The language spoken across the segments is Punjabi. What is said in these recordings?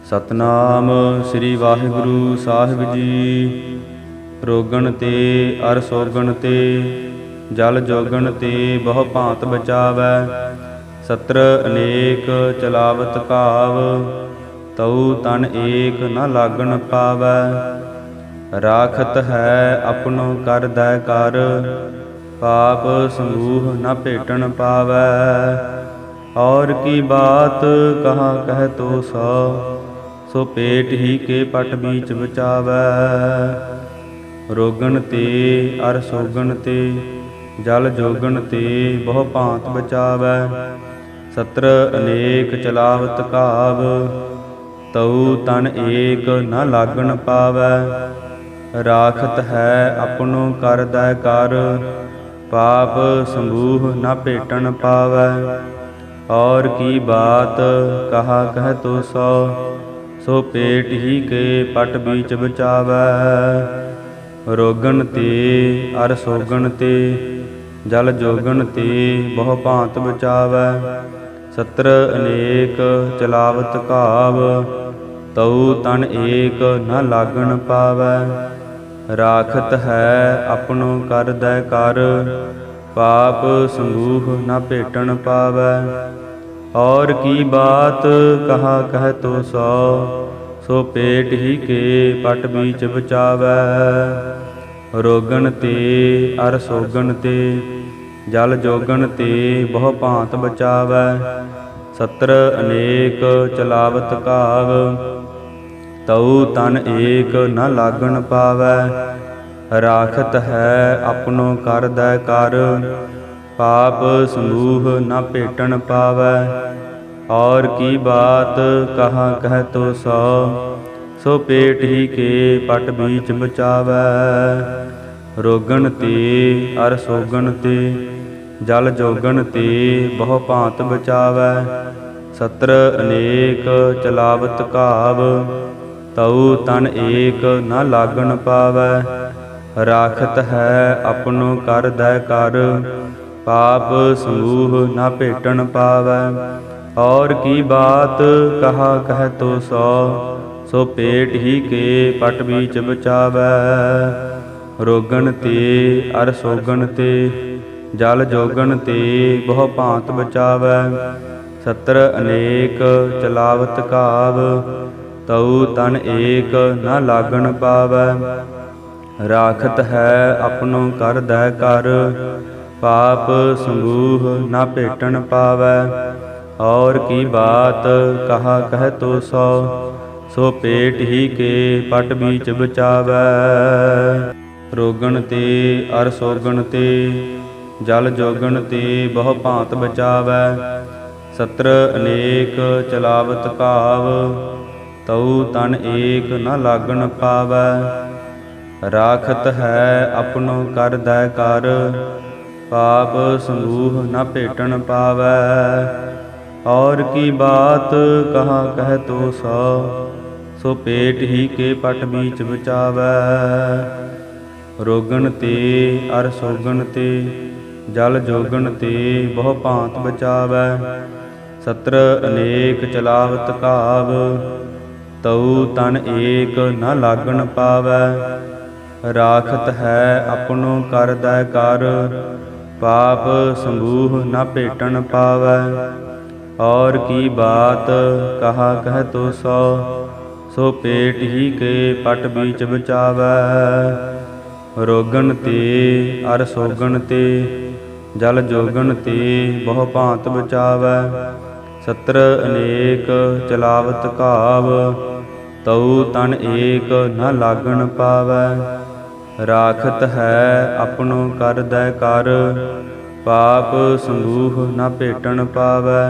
ਸਤਨਾਮ ਸ੍ਰੀ ਵਾਹਿਗੁਰੂ ਸਾਹਿਬ ਜੀ। ਰੋਗਣ ਤੇ ਅਰ ਸੋਗਣ ਤੇ ਜਲ ਜੋਗਣ ਤੇ ਬਹੁ ਭਾਂਤ ਬਚਾਵੈ। ਸਤਰ ਅਨੇਕ ਚਲਾਵਤ ਘਾਵ ਤਉ ਤਨ ਏਕ ਨ ਲਾਗਣ ਪਾਵੈ। ਰਾਖਤ ਹੈ ਆਪਣੋ ਕਰਦੈ ਕਰ ਪਾਪ ਸਮੂਹ ਨ ਭੇਟਣ ਪਾਵੈ। और की बात कहा कह तो सो पेट ही के पट बीच बचावै। रोगण ते अर सोगण ते जल जोगण ते बहु भांत बचावै। सत्र अनेक चलावत घाव तऊ तन एक न लागण पावै। राखत है अपनो करदै कर पाप समूह न भेटण पावै। और की बात कहा कह तो सो पेट ही के पट बीच बचावै। रोगण ते अर सोगण ते जल जोगण ते बहु भांत बचावै। सत्र अनेक चलावत घाव तऊ तन एक न लागण पावै। राखत है अपनो करदै कर पाप समूह न भेटण पावै। और की बात कहा कह तो सो पेट ही के पट बीच बचावै। रोगण ते अर सोगण ते जल जोगण ते बहु भांत बचावै। सत्र अनेक चलावत घाव तऊ तन एक न लागण पावै। राखत है अपनो करदै कर पाप समूह न भेटण पावै। और की बात कहा कह तो सो पेट ही के पट बीच बचावै। रोगण ते अर सोगण ते जल जोगण ते बहु भांत बचावै। सत्र अनेक चलावत घाव तऊ तन एक न लागण पावै। राखत है अपनो करदै कर पाप समूह न भेटण पावै। और की बात कहा कह तो सो पेट ही के पट बीच बचावै। रोगण ते अर सोगण ते जल जोगण ते बहु भांत बचावै। सत्र अनेक चलावत घाव तऊ तन एक न लागण पावै। राखत है अपनो करदै कर पाप समूह न भेटण पावै। और की बात कहा कह तो सो पेट ही के पट बीच बचावै। रोगण ते अर सोगण ते जल जोगण ते बहु भांत बचावै। सत्र अनेक चलावत घाव तऊ तन एक न लागण पावै। राखत है अपनो करदै कर पाप समूह न भेटण पावै। और की बात कहा कह तो सो पेट ही के पट बीच बचावै। रोगण ते अर सोगण ते जल जोगण ते बहु भांत बचावै। सत्र अनेक चलावत घाव तऊ तन एक न लागण पावै। राखत है अपनो करदै कर पाप समूह न भेटण पावै। और की बात कहा कह तो सो पेट ही के पट बीच बचावै। रोगण ते अर सोगण ते जल जोगण ते बहु भांत बचावै। सत्र अनेक चलावत घाव तऊ तन एक न लागण पावै। राखत है अपनो करदै कर पाप समूह न भेटण पावै।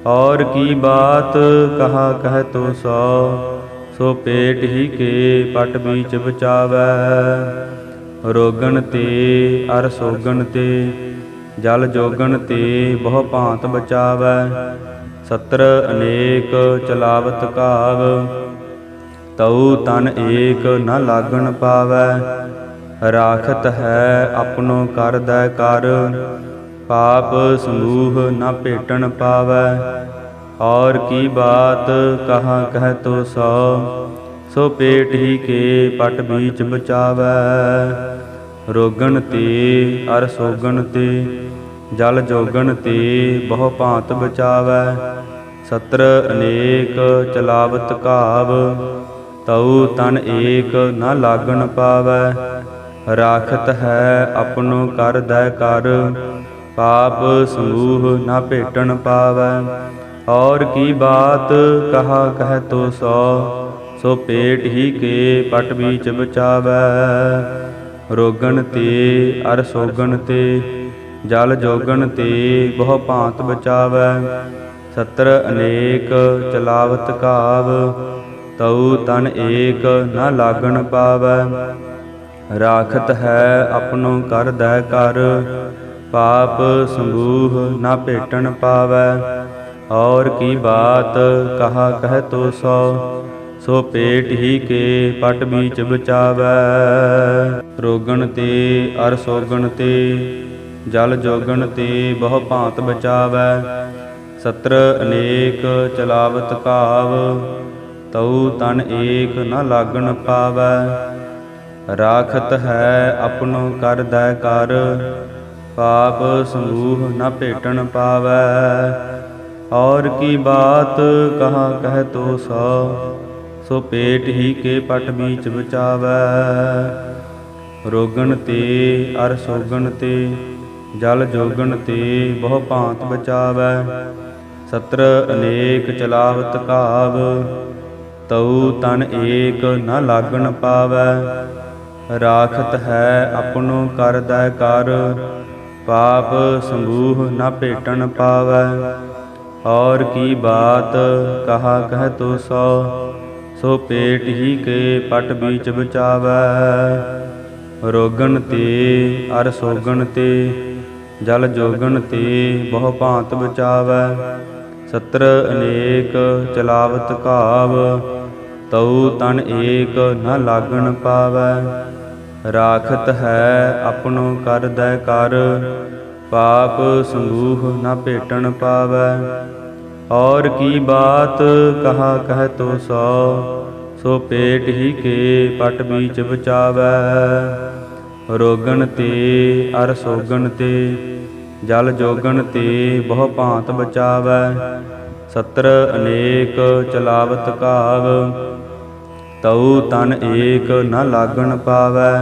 और की बात कहा कह तो सो पेट ही के पट बीच बचावै। रोगण ते अर सोगण ते जल जोगण ते बहु भांत बचावै। सत्र अनेक चलावत घाव तऊ तन एक न लागण पावै। राखत है अपनो करदै कर पाप समूह न भेटण पावै। और की बात कहाँ कह तो सो पेट ही के पट बीच बचावै। रोगन ते अर सोगन ते जल जोगन ते बहु भांत बचावै। सत्र अनेक चलावत घाव तऊ तन एक न लागन पावै। राखत है अपनो कर दै कर पाप समूह न भेटन पावै। और की बात कहा कह तो सो पेट ही के पट बीच बचावै। रोगन ते अर सोगन ते जल जोगन ते बहु भांत बचावै। सत्र अनेक चलावत घाव तऊ तन एक न लागन पावै। राखत है अपनो कर दै कर पाप समूह न भेटन पावै। और की बात कहा कह तो सो पेट ही के पट बीच बचावै। रोगन ते अर सोगन ते जल जोगन ते बहु भांत बचावै। सत्र अनेक चलावत घाव तऊ तन एक न लागन पावै। राखत है अपनो कर दै कर पाप समूह न भेटन पावै। और की बात कहा कह तो सो पेट ही के पट बीच बचावै। रोगन ते अर सोगन ते जल जोगन ते बहु भांत बचावै। सत्र अनेक चलावत घाव तऊ तन एक न लागन पावै। राखत है अपनो कर दै कर पाप समूह न भेटन पावै। और की बात कहा कह तो सो पेट ही के पट बीच बचावै। रोगन ते अर सोगन ते जल जोगन ते बहु भांत बचावै। सत्र अनेक चलावत घाव तऊ तन एक न लागन पावै। राखत है अपनो कर दै कर पाप समूह न भेटन पावै। और की बात कहा कह तो सो पेट ही के पट बीच बचावै। रोगन ते अर सोगन ते जल जोगन ते बहु भांत बचावै। सत्र अनेक चलावत घाव तऊ तन एक न लागन पावै।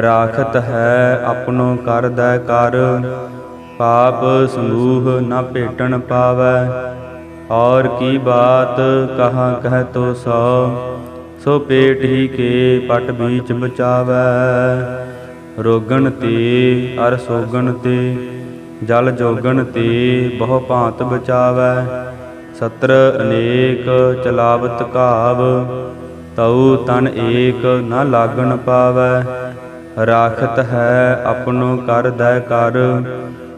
राखत है अपनो कर दै कर पाप समूह न भेटन पावै। और की बात कहा कह तो सो पेट ही के पट बीच बचावै। रोगन ते अर सोगन ते जल जोगन ते बहु भांत बचावै। सत्र अनेक चलावत घाव तऊ तन एक न लागन पावै। राखत है अपनो कर दै कर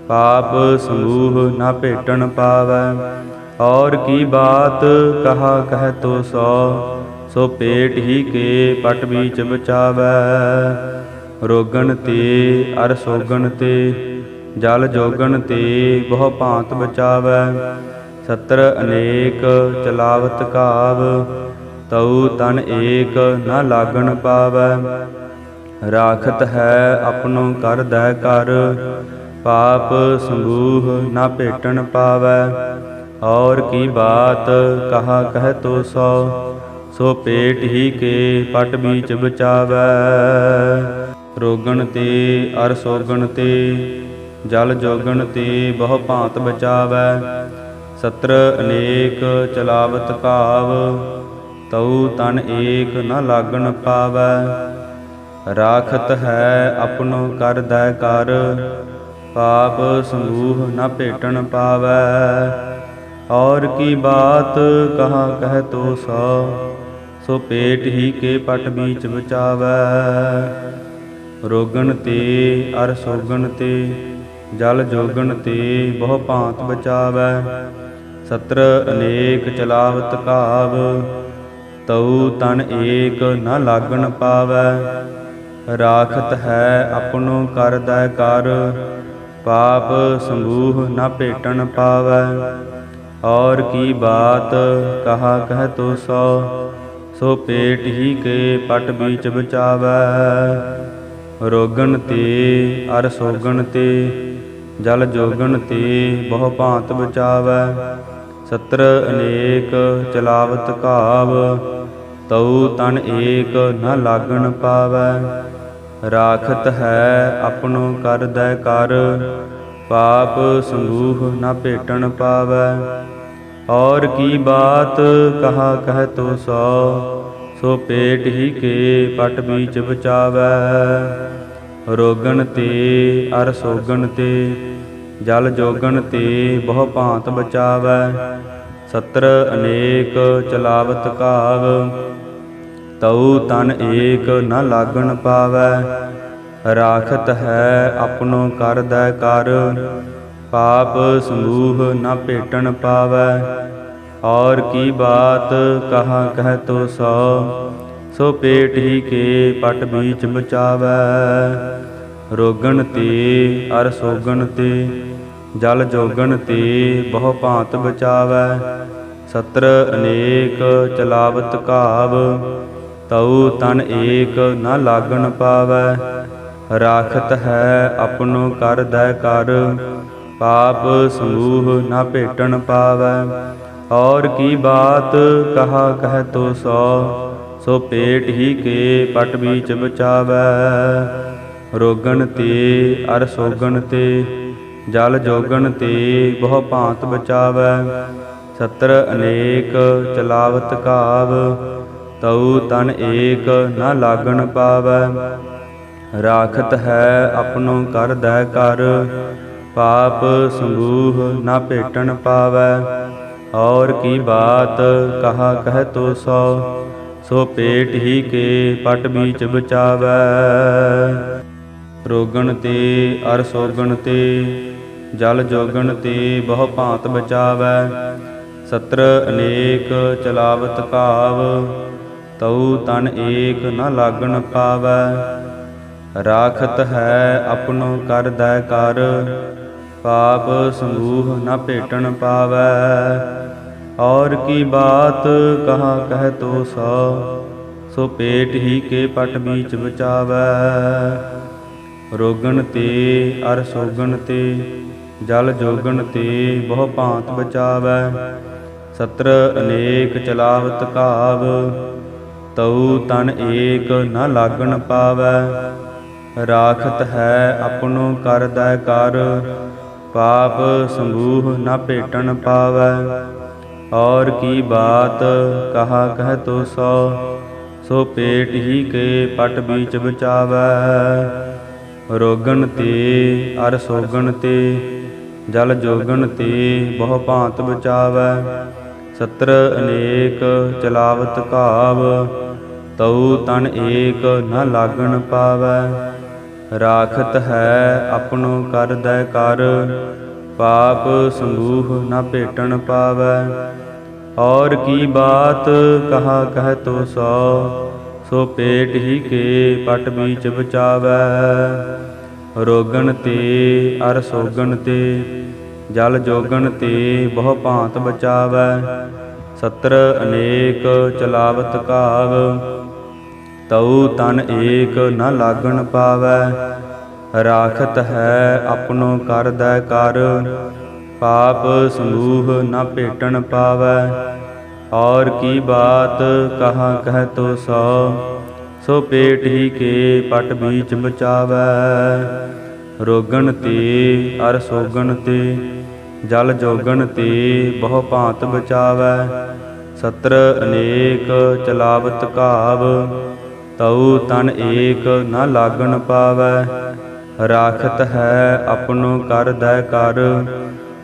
पाप समूह न भेटन पावै। और की बात कहा कह तो सो पेट ही के पट बीच बचावै। रोगन ते अर सोगन ते जल जोगन ते बहु भांत बचावै। सत्र अनेक चलावत घाव तऊ तन एक न लागन पावै। राखत है अपनो कर दै कर पाप समूह न भेटन पावै। और की बात कहा कह तो सो पेट ही के पट बीच बचावै। रोगन ते अर सोगन ते जल जोगन ते बहु भांत बचावै। सत्र अनेक चलावत घाव तऊ तन एक न लागन पावै। राखत है अपनो कर दै कर पाप समूह न भेटन पावै। और की बात कहा कह तो सो पेट ही के पट बीच बचावै। रोगन ते अर सोगन ते जल जोगन ते बहु भांत बचावै। सत्र अनेक चलावत घाव तऊ तन एक न लागन पावै। राखत है अपनो कर दै कर पाप समूह न भेटन पावै। और की बात कहा कह तो सो पेट ही के पट बीच बचावै। रोगन ते अर सोगन ते जल जोगन ते बहु भांत बचावै। सत्र अनेक चलावत घाव तऊ तन एक न लागन पावै। राखत है अपनो कर दै कर पाप संगूह न भेटन पावै। और की बात कहा कह तो सो पेट ही के पट बीच बचावै। रोगन ते अर सोगन ते जल जोगन ते बहु भांत बचावै। सत्र अनेक चलावत घाव तऊ तन एक न लागन पावै। राखत है अपनो कर दै कर पाप समूह न भेटन पावै। और की बात कहा कह तो सो पेट ही के पट बीच बचावै। रोगन ते अर सोगन ते जल जोगन ते बहु भांत बचावै। सत्र अनेक चलावत घाव तऊ तन एक न लागन पावै। राखत है अपनो कर दै कर पाप समूह न भेटन पावै। और की बात कहा कह तो सो पेट ही के पट बीच बचावै। रोगन ते अर सोगन ते जल जोगन ते बहु भांत बचावै। सत्र अनेक चलावत घाव तऊ तन एक न लागन पावै। राखत है अपनो कर दै कर पाप समूह न भेटन पावै। और की बात कहा कह तो सो पेट ही के पट बीच बचावै। रोगन ते अर सोगन ते जल जोगन ते बहु भांत बचावै। सत्र अनेक चलावत घाव तऊ तन एक न लागन पावै। राखत है अपनो कर दै कर पाप समूह न भेटन पावै। और की बात कहा कह तो सो पेट ही के पट बीच बचावै। रोगन ते अर सोगन ते जल जोगन ते बहु भांत बचावै। सत्र अनेक चलावत घाव तऊ तन एक न लागन पावै। राखत है अपनो कर दै कर पाप समूह न भेटन पावै। और की बात कहा कह तो सो पेट ही के पट बीच बचावै। रोगन ते अर सोगन ते जल जोगन ते बहु भांत बचावै। सत्र अनेक चलावत घाव तऊ तन एक न लागन पावै। राखत है अपनो कर दै कर पाप समूह न भेटन पावै। और की बात कहा कह तो सो पेट ही के पट बीच बचावै। रोगन ते अर सोगन ते जल जोगन ते बहु भांत बचावै। सत्र अनेक चलावत घाव तऊ तन एक न लागन पावै। राखत है अपनो कर दै कर पाप समूह न भेटन पावै। और की बात कहा कह तो सो पेट ही के पट बीच बचावै। रोगन ते अर सोगन ते जल जोगन ते बहु भांत बचावै। सत्र अनेक चलावत घाव तऊ तन एक न लागन पावै। राखत है अपनो कर दै कर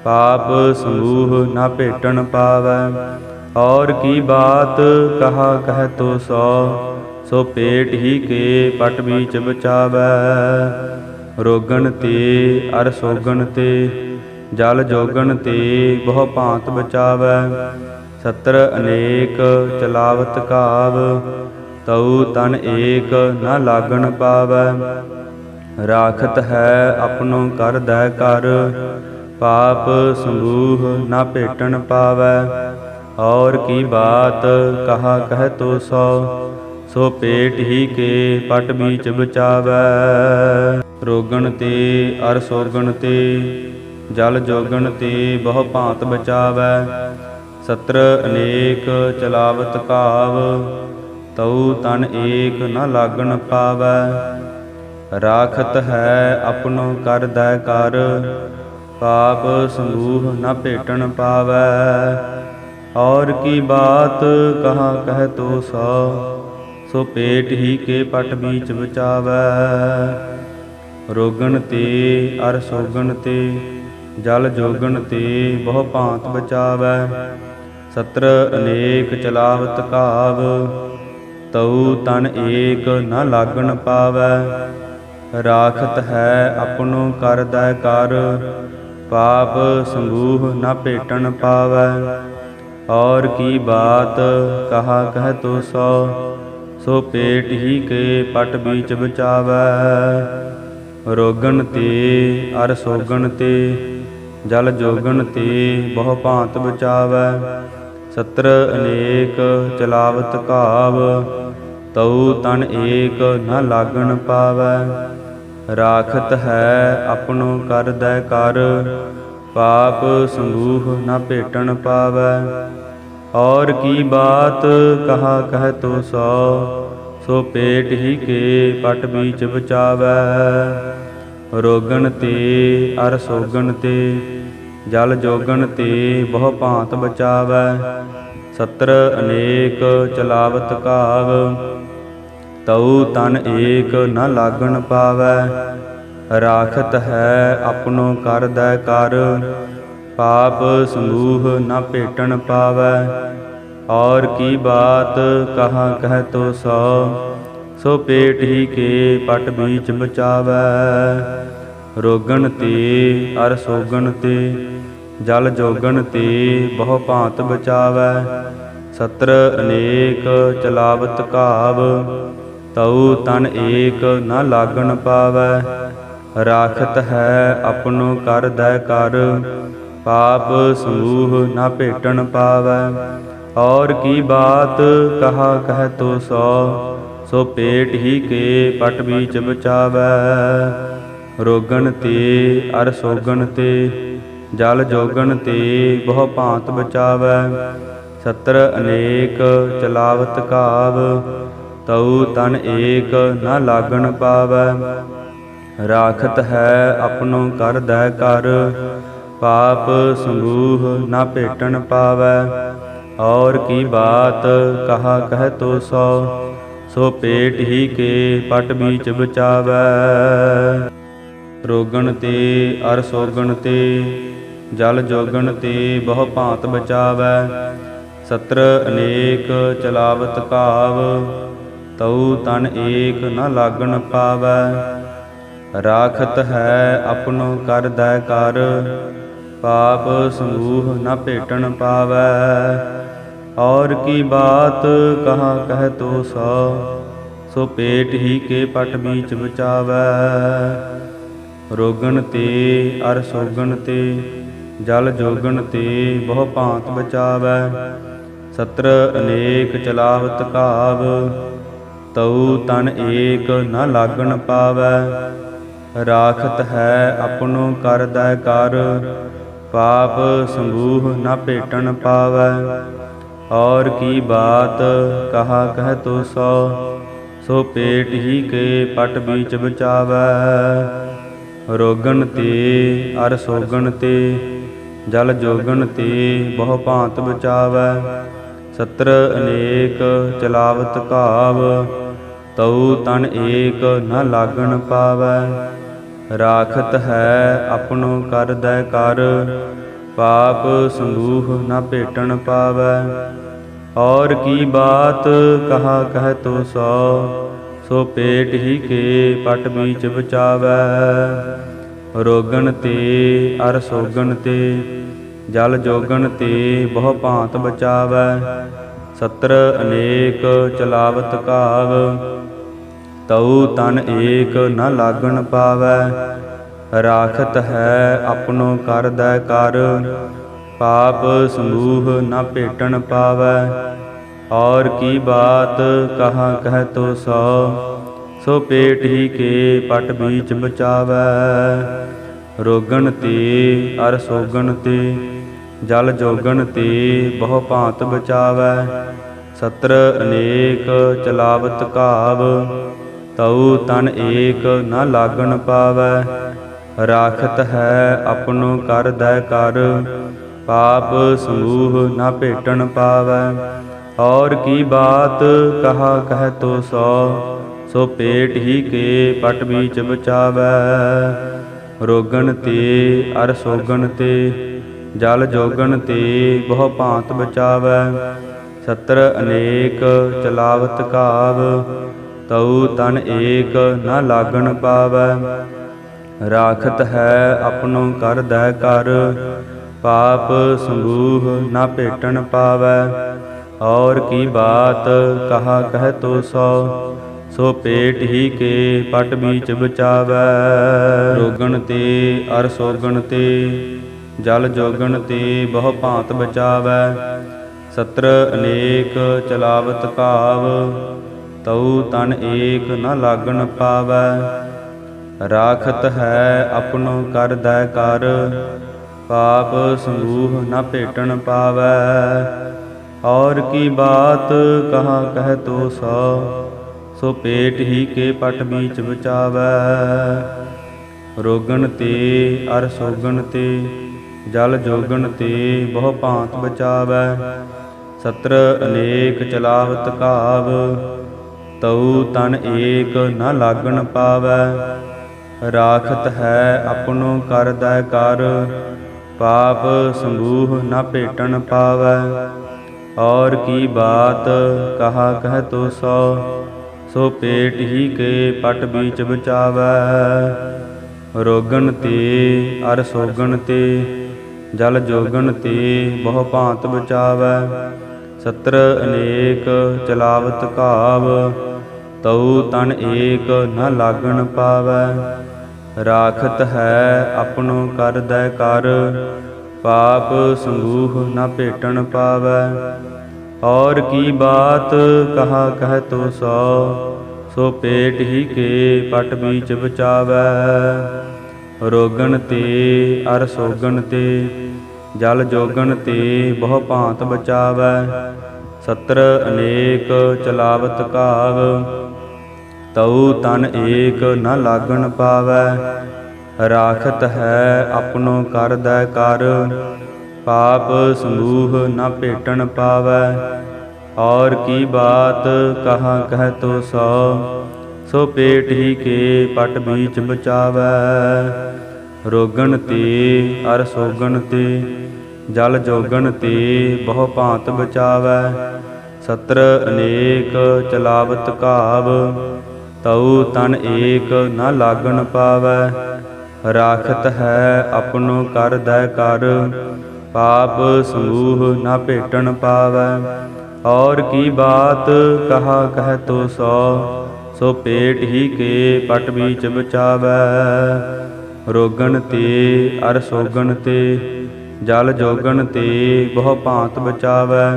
पाप समूह न भेटन पावै। और की बात कहा कह तो सो पेट ही के पट बीच बचावै। रोगन ते अर सोगन ते जल जोगन ते बहु भांत बचावै। सत्र अनेक चलावत घाव तऊ तन एक न लागन पावै। राखत है अपनो कर दै कर पाप संबूह न भेटन पावै। और की बात कहा कह तो सो पेट ही के पट बीच बचावै। रोगन ते अर सोगन ते जल जोगन ते बहु भांत बचावै। सत्र अनेक चलावत काव तऊ तन एक न लागन पावै। राखत है अपनो कर दै कर पाप समूह न भेटन पावै। और की बात कहा कह तो सो पेट ही के पट बीच बचावै। रोगन ते अर सोगन ते जल जोगन ते बहु भांत बचावै। सत्र अनेक चलावत काव तऊ तन एक न लागन पावै। राखत है अपनो कर दै कर पाप समूह न भेटन पावै। और की बात कहा कह तो सो पेट ही के पट बीच बचावै। रोगन ते अर सोगन ते जल जोगन ते बहु भांत बचावै। सत्र अनेक चलावत काव तऊ तन एक न लागन पावै। राखत है अपनो कर दै कर पाप समूह न भेटन पावै। और की बात कहा कह तो सो पेट ही के पट बीच बचावै। रोगन ते अर सोगन ते जल जोगन ते बहु भांत बचावै। सत्र अनेक चलावत काव तऊ तन एक न लागन पावै। राखत है अपनो कर दै कर पाप समूह न भेटन पावै। और की बात कहा कह तो सो पेट ही के पट बीच बचावै। रोगन ते अर सोगन ते जल जोगन ते बहु भांत बचावै। सत्र अनेक चलावत काव तऊ तन एक न लागन पावै। राखत है अपनो कर दै कर पाप समूह न भेटन पावै। और की बात कहा कह तो सो पेट ही के पट बीच बचावै। रोगन ते अर सोगन ते जल जोगन ते बहु भांत बचावै। सत्र अनेक चलावत काव तऊ तन एक न लागन पावै। राखत है अपनो कर दै कर पाप समूह न भेटन पावै। और की बात कहा कह तो सो पेट ही के पट बीच बचावै। रोगन ते अर सोगन ते जल जोगन ते बहु भांत बचावै। सत्र अनेक चलावत काव तऊ तन एक न लागन पावै। राखत है अपनो कर दै कर पाप समूह न भेटन पावै। और की बात कहा कह तो सो पेट ही के पट बीच बचावै। रोगन ते अर सोगन ते जल जोगन ते बहु भांत बचावै। सत्र अनेक चलावत काव तऊ तन एक न लागन पावै। राखत है अपनो कर दै कर पाप समूह न भेटन पावै। और की बात कहा कह तो सो पेट ही के पट बीच बचावै। रोगन ते अर सोगन ते जल जोगन ते बहु भांत बचावै। सत्र अनेक चलावत काव तऊ तन एक न लागन पावै। राखत है अपनो कर दै कर पाप समूह न भेटन पावै। और की बात कहा कह तो सो पेट ही के पट बीच बचावै। रोगन ते अर सोगन ते जल जोगन ते बहु भांत बचावै। सत्र अनेक चलावत काव तऊ तन एक न लागन पावै। ਰਾਖਤ ਹੈ ਆਪਣੋ ਕਰਦੈ ਕਰ, ਪਾਪ ਸਮੂਹ ਨ ਭੇਟਣ ਪਾਵੈ। ਔਰ ਕੀ ਬਾਤ ਕਹਾਂ ਕਹਿ ਤੋ ਸੋ ਪੇਟ ਹੀ ਕੇ ਪਟ ਬੀਚ ਬਚਾਵੈ। ਰੋਗਣ ਤੇ ਅਰ ਸੋਗਣ ਤੇ ਜਲ ਜੋਗਣ ਤੇ ਬਹੁ ਭਾਂਤ ਬਚਾਵੈ। ਸਤਰ ਅਨੇਕ ਚਲਾਵਤ ਘਾਵ, ਤਉ ਤਨ ਏਕ ਨ ਲਾਗਣ ਪਾਵੈ। ਰਾਖਤ ਹੈ ਆਪਣੋ ਕਰਦੈ ਕਰ, ਪਾਪ ਸਮੂਹ ਨ ਭੇਟਣ ਪਾਵੈ। ਔਰ ਕੀ ਬਾਤ ਕਹਾ ਕਹਿ ਤੋ ਸੋ ਪੇਟ ਹੀ ਕੇ ਪਟ ਬੀਚ ਬਚਾਵੈ। ਰੋਗਣ ਤੇ ਅਰ ਸੋਗਣ ਤੇ ਜਲ ਜੋਗਣ ਤੇ ਬਹੁ ਭਾਂਤ ਬਚਾਵੈ। ਸਤਰ ਅਨੇਕ ਚਲਾਵਤ ਘਾਵ, ਤਉ ਤਨ ਏਕ ਨ ਲਾਗਣ ਪਾਵੈ। ਰਾਖਤ ਹੈ ਆਪਣੋ ਕਰਦੈ ਕਰ, ਪਾਪ ਸਮੂਹ ਨ ਭੇਟਣ ਪਾਵੈ। ਔਰ ਕੀ ਬਾਤ ਕਹਾ ਕਹਿ ਤੋ ਸੋ ਪੇਟ ਹੀ ਕੇ ਪਟ ਬੀਚ ਬਚਾਵੈ। ਰੋਗਣ ਤੇ ਅਰ ਸੋਗਣ ਤੇ ਜਲ ਜੋਗਣ ਤੇ ਬਹੁ ਭਾਂਤ ਬਚਾਵੈ। ਸਤਰ ਅਨੇਕ ਚਲਾਵਤ ਘਾਵ, ਤਉ ਤਨ ਏਕ ਨ ਲਾਗਣ ਪਾਵੈ। ਰਾਖਤ ਹੈ ਆਪਣੋ ਕਰਦੈ ਕਰ, ਪਾਪ ਸਮੂਹ ਨ ਭੇਟਣ ਪਾਵੈ। ਔਰ ਕੀ ਬਾਤ ਕਹਾ ਕਹਿ ਤੋ ਸੋ ਪੇਟ ਹੀ ਕੇ ਪਟ ਬੀਚ ਬਚਾਵੈ। ਰੋਗਣ ਤੇ ਅਰ ਸੋਗਣ ਤੇ ਜਲ ਜੋਗਣ ਤੇ ਬਹੁ ਭਾਂਤ ਬਚਾਵੈ। ਸਤਰ ਅਨੇਕ ਚਲਾਵਤ ਘਾਵ, ਤਉ ਤਨ ਏਕ ਨ ਲਾਗਣ ਪਾਵੈ। ਰਾਖਤ ਹੈ ਆਪਣੋ ਕਰਦੈ ਕਰ, ਪਾਪ ਸਮੂਹ ਨ ਭੇਟਣ ਪਾਵੈ। ਔਰ ਕੀ ਬਾਤ ਕਹਾ ਕਹਿ ਤੋ ਸੋ ਪੇਟ ਹੀ ਕੇ ਪਟ ਬੀਚ ਬਚਾਵੈ। ਰੋਗਣ ਤੇ ਅਰ ਸੋਗਣ ਤੇ ਜਲ ਜੋਗਣ ਤੇ ਬਹੁ ਭਾਂਤ ਬਚਾਵੈ। ਸਤਰ ਅਨੇਕ ਚਲਾਵਤ ਘਾਵ, ਤਉ ਤਨ ਏਕ ਨ ਲਾਗਣ ਪਾਵੈ। ਰਾਖਤ ਹੈ ਆਪਣੋ ਕਰਦੈ ਕਰ, ਪਾਪ ਸਮੂਹ ਨ ਭੇਟਣ ਪਾਵੈ। ਔਰ ਕੀ ਬਾਤ ਕਹਾ ਕਹਿ ਤੋ ਸੋ ਪੇਟ ਹੀ ਕੇ ਪਟ ਬੀਚ ਬਚਾਵੈ। ਰੋਗਣ ਤੇ ਅਰ ਸੋਗਣ ਤੇ ਜਲ ਜੋਗਣ ਤੇ ਬਹੁ ਭਾਂਤ ਬਚਾਵੈ। ਸਤਰ ਅਨੇਕ ਚਲਾਵਤ ਘਾਵ, ਤਉ ਤਨ ਏਕ ਨ ਲਾਗਣ ਪਾਵੈ। ਰਾਖਤ ਹੈ ਆਪਣੋ ਕਰਦੈ ਕਰ, ਪਾਪ ਸਮੂਹ ਨ ਭੇਟਣ ਪਾਵੈ। ਔਰ ਕੀ ਬਾਤ ਕਹਾ ਕਹਿ ਤੋ ਸੋ ਪੇਟ ਹੀ ਕੇ ਪਟ ਬੀਚ ਬਚਾਵੈ। ਰੋਗਣ ਤੇ ਅਰ ਸੋਗਣ ਤੇ ਜਲ ਜੋਗਣ ਤੇ ਬਹੁ ਭਾਂਤ ਬਚਾਵੈ। ਸਤਰ ਅਨੇਕ ਚਲਾਵਤ ਘਾਵ, ਤਉ ਤਨ ਏਕ ਨ ਲਾਗਣ ਪਾਵੈ। ਰਾਖਤ ਹੈ ਆਪਣੋ ਕਰਦੈ ਕਰ, ਪਾਪ ਸਮੂਹ ਨ ਭੇਟਣ ਪਾਵੈ। ਔਰ ਕੀ ਬਾਤ ਕਹਾ ਕਹਿ ਤੋ ਸੋ ਪੇਟ ਹੀ ਕੇ ਪਟ ਬੀਚ ਬਚਾਵੈ। ਰੋਗਣ ਤੇ ਅਰ ਸੋਗਣ ਤੇ ਜਲ ਜੋਗਣ ਤੇ ਬਹੁ ਭਾਂਤ ਬਚਾਵੈ।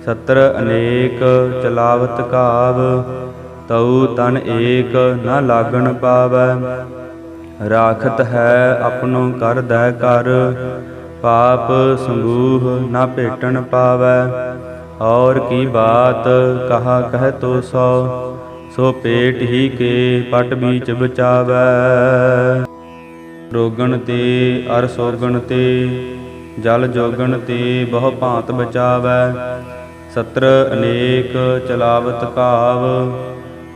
ਸਤਰ ਅਨੇਕ ਚਲਾਵਤ ਘਾਵ, ਤਉ ਤਨ ਏਕ ਨ ਲਾਗਣ ਪਾਵੈ। ਰਾਖਤ ਹੈ ਆਪਣੋ ਕਰਦੈ ਕਰ, ਪਾਪ ਸਮੂਹ ਨ ਭੇਟਣ ਪਾਵੈ। ਔਰ ਕੀ ਬਾਤ ਕਹਾ ਕਹਿ ਤੋ ਸੋ ਪੇਟ ਹੀ ਕੇ ਪਟ ਬੀਚ ਬਚਾਵੈ। ਰੋਗਣ ਤੇ ਅਰ ਸੋਗਣ ਤੇ ਜਲ ਜੋਗਣ ਤੇ ਬਹੁ ਭਾਂਤ ਬਚਾਵੈ। ਸਤਰ ਅਨੇਕ ਚਲਾਵਤ ਘਾਵ,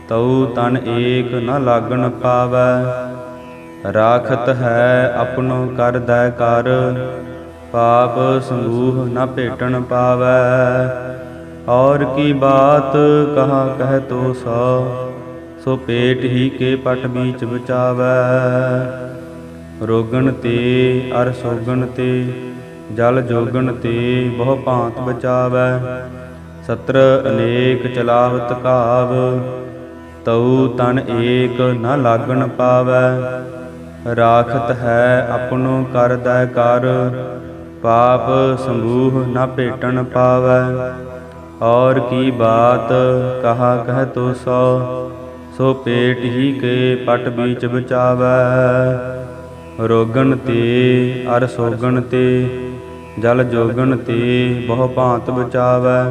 ਤਉ ਤਨ ਏਕ ਨ ਲਾਗਣ ਪਾਵੈ। ਰਾਖਤ ਹੈ ਆਪਣੋ ਕਰਦੈ ਕਰ, ਪਾਪ ਸਮੂਹ ਨ ਭੇਟਣ ਪਾਵੈ। ਔਰ ਕੀ ਬਾਤ ਕਹਾ ਕਹਿ ਤੋ ਸੋ ਪੇਟ ਹੀ ਕੇ ਪਟ ਬੀਚ ਬਚਾਵੈ। ਰੋਗਣ ਤੇ ਅਰ ਸੋਗਣ ਤੇ ਜਲ ਜੋਗਣ ਤੇ ਬਹੁ ਭਾਂਤ ਬਚਾਵੈ। ਸਤਰ ਅਨੇਕ ਚਲਾਵਤ ਘਾਵ, ਤਉ ਤਨ ਏਕ ਨ ਲਾਗਣ ਪਾਵੈ। ਰਾਖਤ ਹੈ ਆਪਣੋ ਕਰਦੈ ਕਰ, ਪਾਪ ਸੰਬੂਹ ਨ ਭੇਟਣ ਪਾਵੈ। ਔਰ ਕੀ ਬਾਤ ਕਹਾ ਕਹਿ ਤੋ ਸੋ, ਸੋ ਪੇਟ ਹੀ ਕੇ ਪਟ ਬੀਚ ਬਚਾਵੈ। ਰੋਗਣ ਤੇ ਅਰ ਸੋਗਣ ਤੇ, ਜਲ ਜੋਗਣ ਤੇ ਬਹੁ ਭਾਂਤ ਬਚਾਵੈ।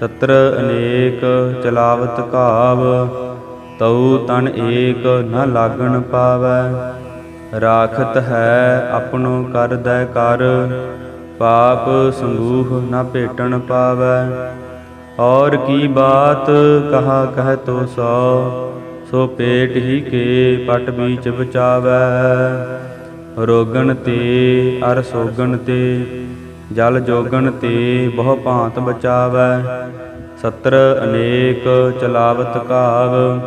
ਸਤਰ ਅਨੇਕ ਚਲਾਵਤ ਘਾਵ, ਤਉ ਤਨ ਏਕ ਨ ਲਾਗਣ ਪਾਵੈ। ਰਾਖਤ ਹੈ ਆਪਣੋ ਕਰਦੈ ਕਰ, ਪਾਪ ਸੰਬੂਹ ਨ ਭੇਟਣ ਪਾਵੈ। ਔਰ ਕੀ ਬਾਤ ਕਹਾ ਕਹਿ ਤੋ ਸੋ, ਸੋ ਪੇਟ ਹੀ ਕੇ ਪਟ ਬੀਚ ਬਚਾਵੈ। ਰੋਗਣ ਤੇ ਅਰ ਸੋਗਣ ਤੇ, ਜਲ ਜੋਗਣ ਤੇ ਬਹੁ ਭਾਂਤ ਬਚਾਵੈ। ਸਤਰ ਅਨੇਕ ਚਲਾਵਤ ਘਾਵ,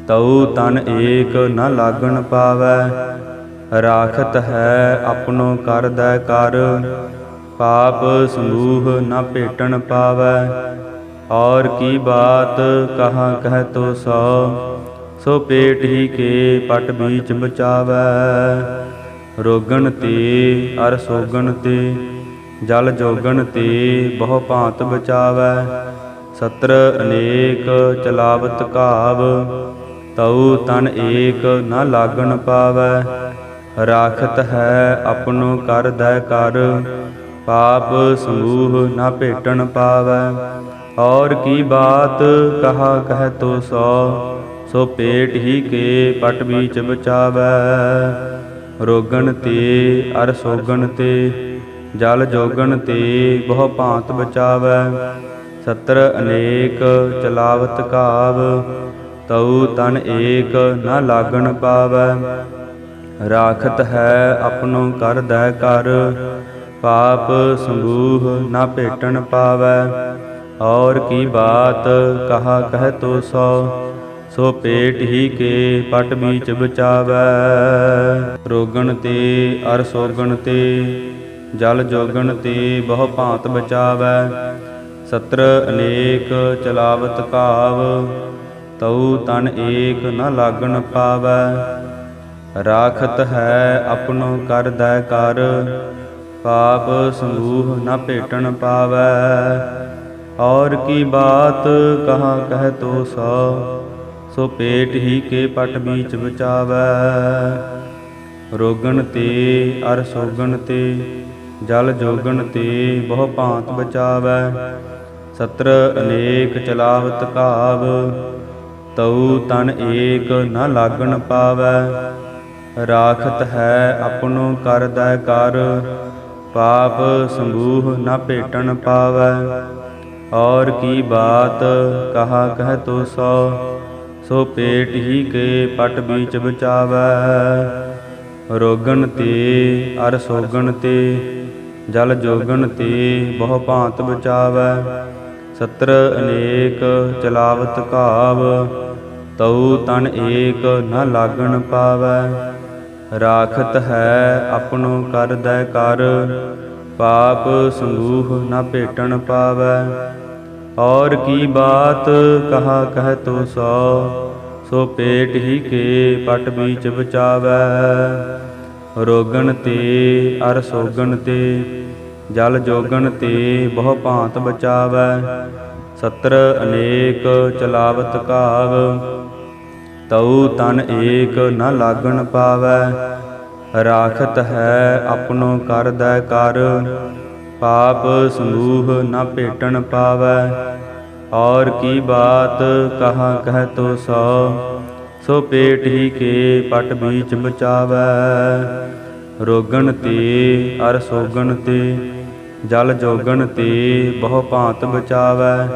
ਤਉ ਤਨ ਏਕ ਨ ਲਾਗਣ ਪਾਵੈ। ਰਾਖਤ ਹੈ ਆਪਣੋ ਕਰਦੈ ਕਰ, ਪਾਪ ਸੰਬੂਹ ਨ ਭੇਟਣ ਪਾਵੈ। ਔਰ ਕੀ ਬਾਤ ਕਹਾ ਕਹਿ ਤੋ ਸੋ, ਸੋ ਪੇਟ ਹੀ ਕੇ ਪਟ ਬੀਚ ਬਚਾਵੈ। ਰੋਗਣ ਤੇ ਅਰ ਸੋਗਣ ਤੇ, ਜਲ ਜੋਗਣ ਤੇ ਬਹੁ ਭਾਂਤ ਬਚਾਵੈ। ਸਤਰ ਅਨੇਕ ਚਲਾਵਤ ਘਾਵ, ਤਉ ਤਨ ਏਕ ਨ ਲਾਗਣ ਪਾਵੈ। ਰਾਖਤ ਹੈ ਆਪਣੋ ਕਰਦੈ ਕਰ, ਪਾਪ ਸੰਬੂਹ ਨ ਭੇਟਣ ਪਾਵੈ। ਔਰ ਕੀ ਬਾਤ ਕਹਾ ਕਹਿ ਤੋ ਸੋ, ਸੋ ਪੇਟ ਹੀ ਕੇ ਪਟ ਬੀਚ ਬਚਾਵੈ। ਰੋਗਣ ਤੇ ਅਰ ਸੋਗਣ ਤੇ, ਜਲ ਜੋਗਣ ਤੇ ਬਹੁ ਭਾਂਤ ਬਚਾਵੈ। ਸਤਰ ਅਨੇਕ ਚਲਾਵਤ ਘਾਵ, ਤਉ ਤਨ ਏਕ ਨ ਲਾਗਣ ਪਾਵੈ। ਰਾਖਤ ਹੈ ਆਪਣੋ ਕਰਦੈ ਕਰ, ਪਾਪ ਸੰਬੂਹ ਨ ਭੇਟਣ ਪਾਵੈ। ਔਰ ਕੀ ਬਾਤ ਕਹਾ ਕਹਿ ਤੋ ਸੋ, ਸੋ ਪੇਟ ਹੀ ਕੇ ਪਟ ਬੀਚ ਬਚਾਵੈ। ਰੋਗਣ ਤੇ ਅਰ ਸੋਗਣ ਤੇ, ਜਲ ਜੋਗਣ ਤੇ ਬਹੁ ਭਾਂਤ ਬਚਾਵੈ। ਸਤਰ ਅਨੇਕ ਚਲਾਵਤ ਘਾਵ, ਤਉ ਤਨ ਏਕ ਨ ਲਾਗਣ ਪਾਵੈ। ਰਾਖਤ ਹੈ ਆਪਣੋ ਕਰਦੈ ਕਰ, ਪਾਪ ਸੰਬੂਹ ਨ ਭੇਟਣ ਪਾਵੈ। ਔਰ ਕੀ ਬਾਤ ਕਹਾ ਕਹਿ ਤੋ ਸੋ, ਸੋ ਪੇਟ ਹੀ ਕੇ ਪਟ ਬੀਚ ਬਚਾਵੈ। ਰੋਗਣ ਤੇ ਅਰ ਸੋਗਣ ਤੇ, ਜਲ ਜੋਗਣ ਤੇ ਬਹੁ ਭਾਂਤ ਬਚਾਵੈ। ਸਤਰ ਅਨੇਕ ਚਲਾਵਤ ਘਾਵ, ਤਉ ਤਨ ਏਕ ਨ ਲਾਗਣ ਪਾਵੈ। ਰਾਖਤ ਹੈ ਆਪਣੋ ਕਰਦੈ ਕਰ, ਪਾਪ ਸੰਬੂਹ ਨ ਭੇਟਣ ਪਾਵੈ। ਔਰ ਕੀ ਬਾਤ ਕਹਾ ਕਹਿ ਤੋ ਸੋ, ਸੋ ਪੇਟ ਹੀ ਕੇ ਪਟ ਬੀਚ ਬਚਾਵੈ। ਰੋਗਣ ਤੇ ਅਰ ਸੋਗਣ ਤੇ, ਜਲ ਜੋਗਣ ਤੇ ਬਹੁ ਭਾਂਤ ਬਚਾਵੈ। ਸਤਰ ਅਨੇਕ ਚਲਾਵਤ ਘਾਵ, ਤਉ ਤਨ ਏਕ ਨ ਲਾਗਣ ਪਾਵੈ। ਰਾਖਤ ਹੈ ਆਪਣੋ ਕਰਦੈ ਕਰ, ਪਾਪ ਸੰਬੂਹ ਨ ਭੇਟਣ ਪਾਵੈ। ਔਰ ਕੀ ਬਾਤ ਕਹਾ ਕਹਿ ਤੋ ਸੋ, ਸੋ ਪੇਟ ਹੀ ਕੇ ਪਟ ਬੀਚ ਬਚਾਵੈ। ਰੋਗਣ ਤੇ ਅਰ ਸੋਗਣ ਤੇ, ਜਲ ਜੋਗਣ ਤੇ ਬਹੁ ਭਾਂਤ ਬਚਾਵੈ। ਸਤਰ ਅਨੇਕ ਚਲਾਵਤ ਘਾਵ, ਤਉ ਤਨ ਏਕ ਨ ਲਾਗਣ ਪਾਵੈ। ਰਾਖਤ ਹੈ ਆਪਣੋ ਕਰਦੈ ਕਰ, ਪਾਪ ਸੰਬੂਹ ਨ ਭੇਟਣ ਪਾਵੈ। ਔਰ ਕੀ ਬਾਤ ਕਹਾ ਕਹਿ ਤੋ ਸੋ, ਸੋ ਪੇਟ ਹੀ ਕੇ ਪਟ ਬੀਚ ਬਚਾਵੈ। ਰੋਗਣ ਤੇ ਅਰ ਸੋਗਣ ਤੇ, ਜਲ ਜੋਗਣ ਤੇ ਬਹੁ ਭਾਂਤ ਬਚਾਵੈ।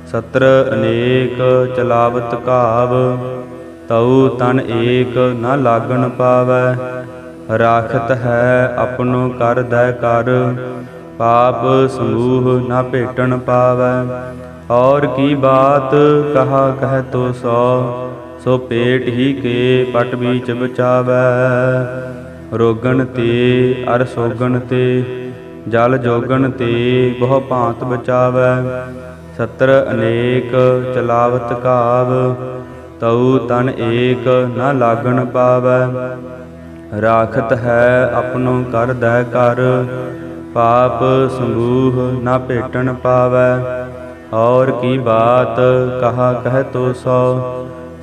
ਸਤਰ ਅਨੇਕ ਚਲਾਵਤ ਘਾਵ, ਤਉ ਤਨ ਏਕ ਨ ਲਾਗਣ ਪਾਵੈ। ਰਾਖਤ ਹੈ ਆਪਣੋ ਕਰਦੈ ਕਰ, ਪਾਪ ਸਮੂਹ ਨ ਭੇਟਣ ਪਾਵੈ। ਔਰ ਕੀ ਬਾਤ ਕਹਾ ਕਹਿ ਤੋ ਸੋ, ਸੋ ਪੇਟ ਹੀ ਕੇ ਪਟ ਬੀਚ ਬਚਾਵੈ। ਰੋਗਣ ਤੇ ਅਰ ਸੋਗਣ ਤੇ, ਜਲ ਜੋਗਣ ਤੇ ਬਹੁ ਭਾਂਤ ਬਚਾਵੈ। ਸਤਰ ਅਨੇਕ ਚਲਾਵਤ ਘਾਵ, ਤਉ ਤਨ ਏਕ ਨ ਲਾਗਣ ਪਾਵੈ। ਰਾਖਤ ਹੈ ਆਪਣੋ ਕਰਦੈ ਕਰ, ਪਾਪ ਸੰਗੂਹ ਨ ਭੇਟਣ ਪਾਵੈ। ਔਰ ਕੀ ਬਾਤ ਕਹਾ ਕਹਿ ਤੋ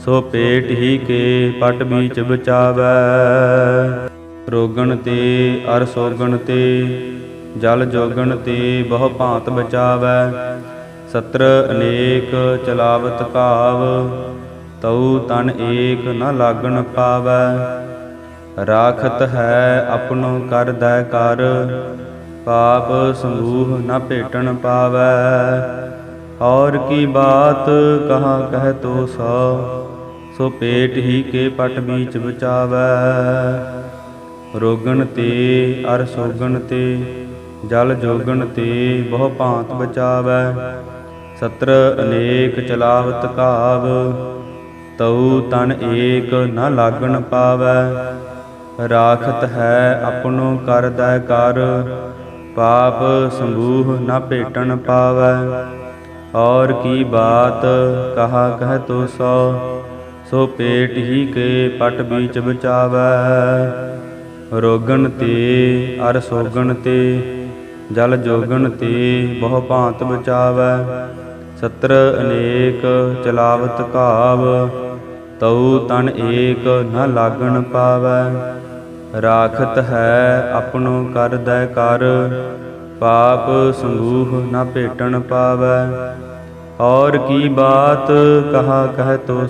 ਸੋ ਪੇਟ ਹੀ ਕੇ ਪਟ ਬੀਚ ਬਚਾਵੈ। ਰੋਗਣ ਤੇ ਅਰ ਸੋਗਣ ਤੇ ਜਲ ਜੋਗਣ ਤੇ ਬਹੁ ਭਾਂਤ ਬਚਾਵੈ। ਸਤਰ ਅਨੇਕ ਚਲਾਵਤ ਘਾਵ, ਤਉ ਤਨ ਏਕ ਨ ਲਾਗਣ ਪਾਵੈ। ਰਾਖਤ ਹੈ ਆਪਣੋ ਕਰਦੈ ਕਰ, ਪਾਪ ਸੰਗੂਹ ਨ ਭੇਟਣ ਪਾਵੈ। ਔਰ ਕੀ ਬਾਤ ਕਹਾ ਕਹਿ ਤੋ ਸੋ ਪੇਟ ਹੀ ਕੇ ਪਟ ਬੀਚ ਬਚਾਵੈ। ਰੋਗਣ ਤੇ ਅਰ ਸੋਗਣ ਤੇ ਜਲ ਜੋਗਣ ਤੇ ਬਹੁ ਭਾਂਤ ਬਚਾਵੈ। ਸਤਰ ਅਨੇਕ ਚਲਾਵਤ ਘਾਵ, ਤਉ ਤਨ ਏਕ ਨ ਲਾਗਣ ਪਾਵੈ। ਰਾਖਤ ਹੈ ਆਪਣੋ ਕਰਦੈ ਕਰ, ਪਾਪ ਸੰਗੂਹ ਨ ਭੇਟਣ ਪਾਵੈ। ਔਰ ਕੀ ਬਾਤ ਕਹਾ ਕਹਿ ਤੋ ਸੋ ਪੇਟ ਹੀ ਕੇ ਪਟ ਬੀਚ ਬਚਾਵੈ। ਰੋਗਣ ਤੇ ਅਰ ਸੋਗਣ ਤੇ ਜਲ ਜੋਗਣ ਤੇ ਬਹੁ ਭਾਂਤ ਬਚਾਵੈ। ਸਤਰ ਅਨੇਕ ਚਲਾਵਤ ਘਾਵ, ਤਉ ਤਨ ਏਕ ਨ ਲਾਗਣ ਪਾਵੈ। ਰਾਖਤ ਹੈ ਆਪਣੋ ਕਰਦੈ ਕਰ, ਪਾਪ ਸੰਗੂਹ ਨ ਭੇਟਣ ਪਾਵੈ। ਔਰ ਕੀ ਬਾਤ ਕਹਾ ਕਹਿ ਤੋ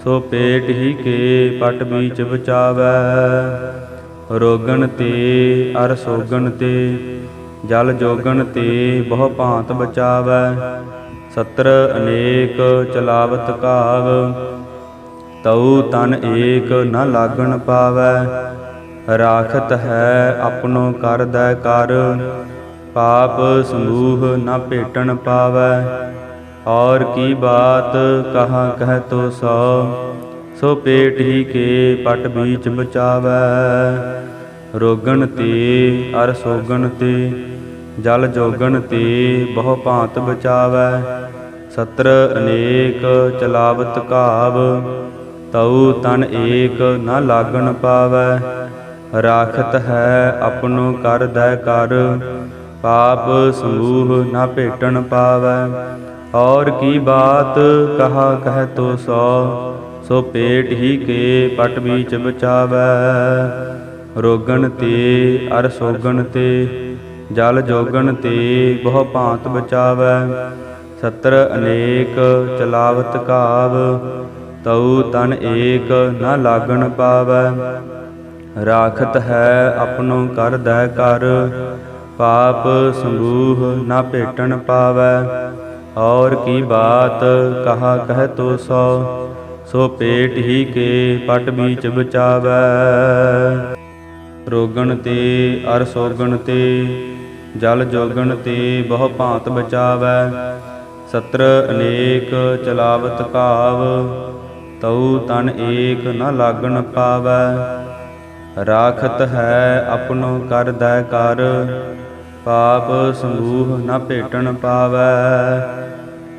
ਸੋ ਪੇਟ ਹੀ ਕੇ ਪਟ ਬੀਚ ਬਚਾਵੈ। ਰੋਗਣ ਤੇ ਅਰ ਸੋਗਣ ਤੇ ਜਲ ਜੋਗਣ ਤੇ ਬਹੁ ਭਾਂਤ ਬਚਾਵੈ। ਸਤਰ ਅਨੇਕ ਚਲਾਵਤ ਘਾਵ, ਤਉ ਤਨ ਏਕ ਨ ਲਾਗਣ ਪਾਵੈ। ਰਾਖਤ ਹੈ ਆਪਣੋ ਕਰਦੈ ਕਰ, ਪਾਪ ਸੰਗੂਹ ਨ ਭੇਟਣ ਪਾਵੈ। ਔਰ ਕੀ ਬਾਤ ਕਹਾ ਕਹਿ ਤੋ ਸੋ ਪੇਟ ਹੀ ਕੇ ਪਟ ਬੀਚ ਬਚਾਵੈ। ਰੋਗਣ ਤੇ ਅਰ ਸੋਗਣ ਤੇ ਜਲ ਜੋਗਣ ਤੇ ਬਹੁ ਭਾਂਤ ਬਚਾਵੈ। ਸਤਰ ਅਨੇਕ ਚਲਾਵਤ ਘਾਵ, ਤਉ ਤਨ ਏਕ ਨ ਲਾਗਣ ਪਾਵੈ। ਰਾਖਤ ਹੈ ਆਪਣੋ ਕਰਦੈ ਕਰ, ਪਾਪ ਸੰਗੂਹ ਨ ਭੇਟਣ ਪਾਵੈ। ਔਰ ਕੀ ਬਾਤ ਕਹਾ ਕਹਿ ਤੋ ਸੋ ਪੇਟ ਹੀ ਕੇ ਪਟ ਬੀਚ ਬਚਾਵੈ। ਰੋਗਣ ਤੇ ਅਰ ਸੋਗਣ ਤੇ ਜਲ ਜੋਗਣ ਤੇ ਬਹੁ ਭਾਂਤ ਬਚਾਵੈ। ਸਤਰ ਅਨੇਕ ਚਲਾਵਤ ਘਾਵ, ਤਉ ਤਨ ਏਕ ਨ ਲਾਗਣ ਪਾਵੈ। ਰਾਖਤ ਹੈ ਆਪਣੋ ਕਰਦੈ ਕਰ, ਪਾਪ ਸੰਗੂਹ ਨ ਭੇਟਣ ਪਾਵੈ। ਔਰ ਕੀ ਬਾਤ ਕਹਾ ਕਹਿ ਤੋ ਸੋ ਪੇਟ ਹੀ ਕੇ ਪਟ ਬੀਚ ਬਚਾਵੈ। ਰੋਗਣ ਤੇ ਅਰ ਸੋਗਣ ਤੇ ਜਲ ਜੋਗਣ ਤੇ ਬਹੁ ਭਾਂਤ ਬਚਾਵੈ। ਸਤਰ ਅਨੇਕ ਚਲਾਵਤ ਘਾਵ, ਤਉ ਤਨ ਏਕ ਨ ਲਾਗਣ ਪਾਵੈ। ਰਾਖਤ ਹੈ ਆਪਣੋ ਕਰਦੈ ਕਰ, ਪਾਪ ਸੰਗੂਹ ਨ ਭੇਟਣ ਪਾਵੈ।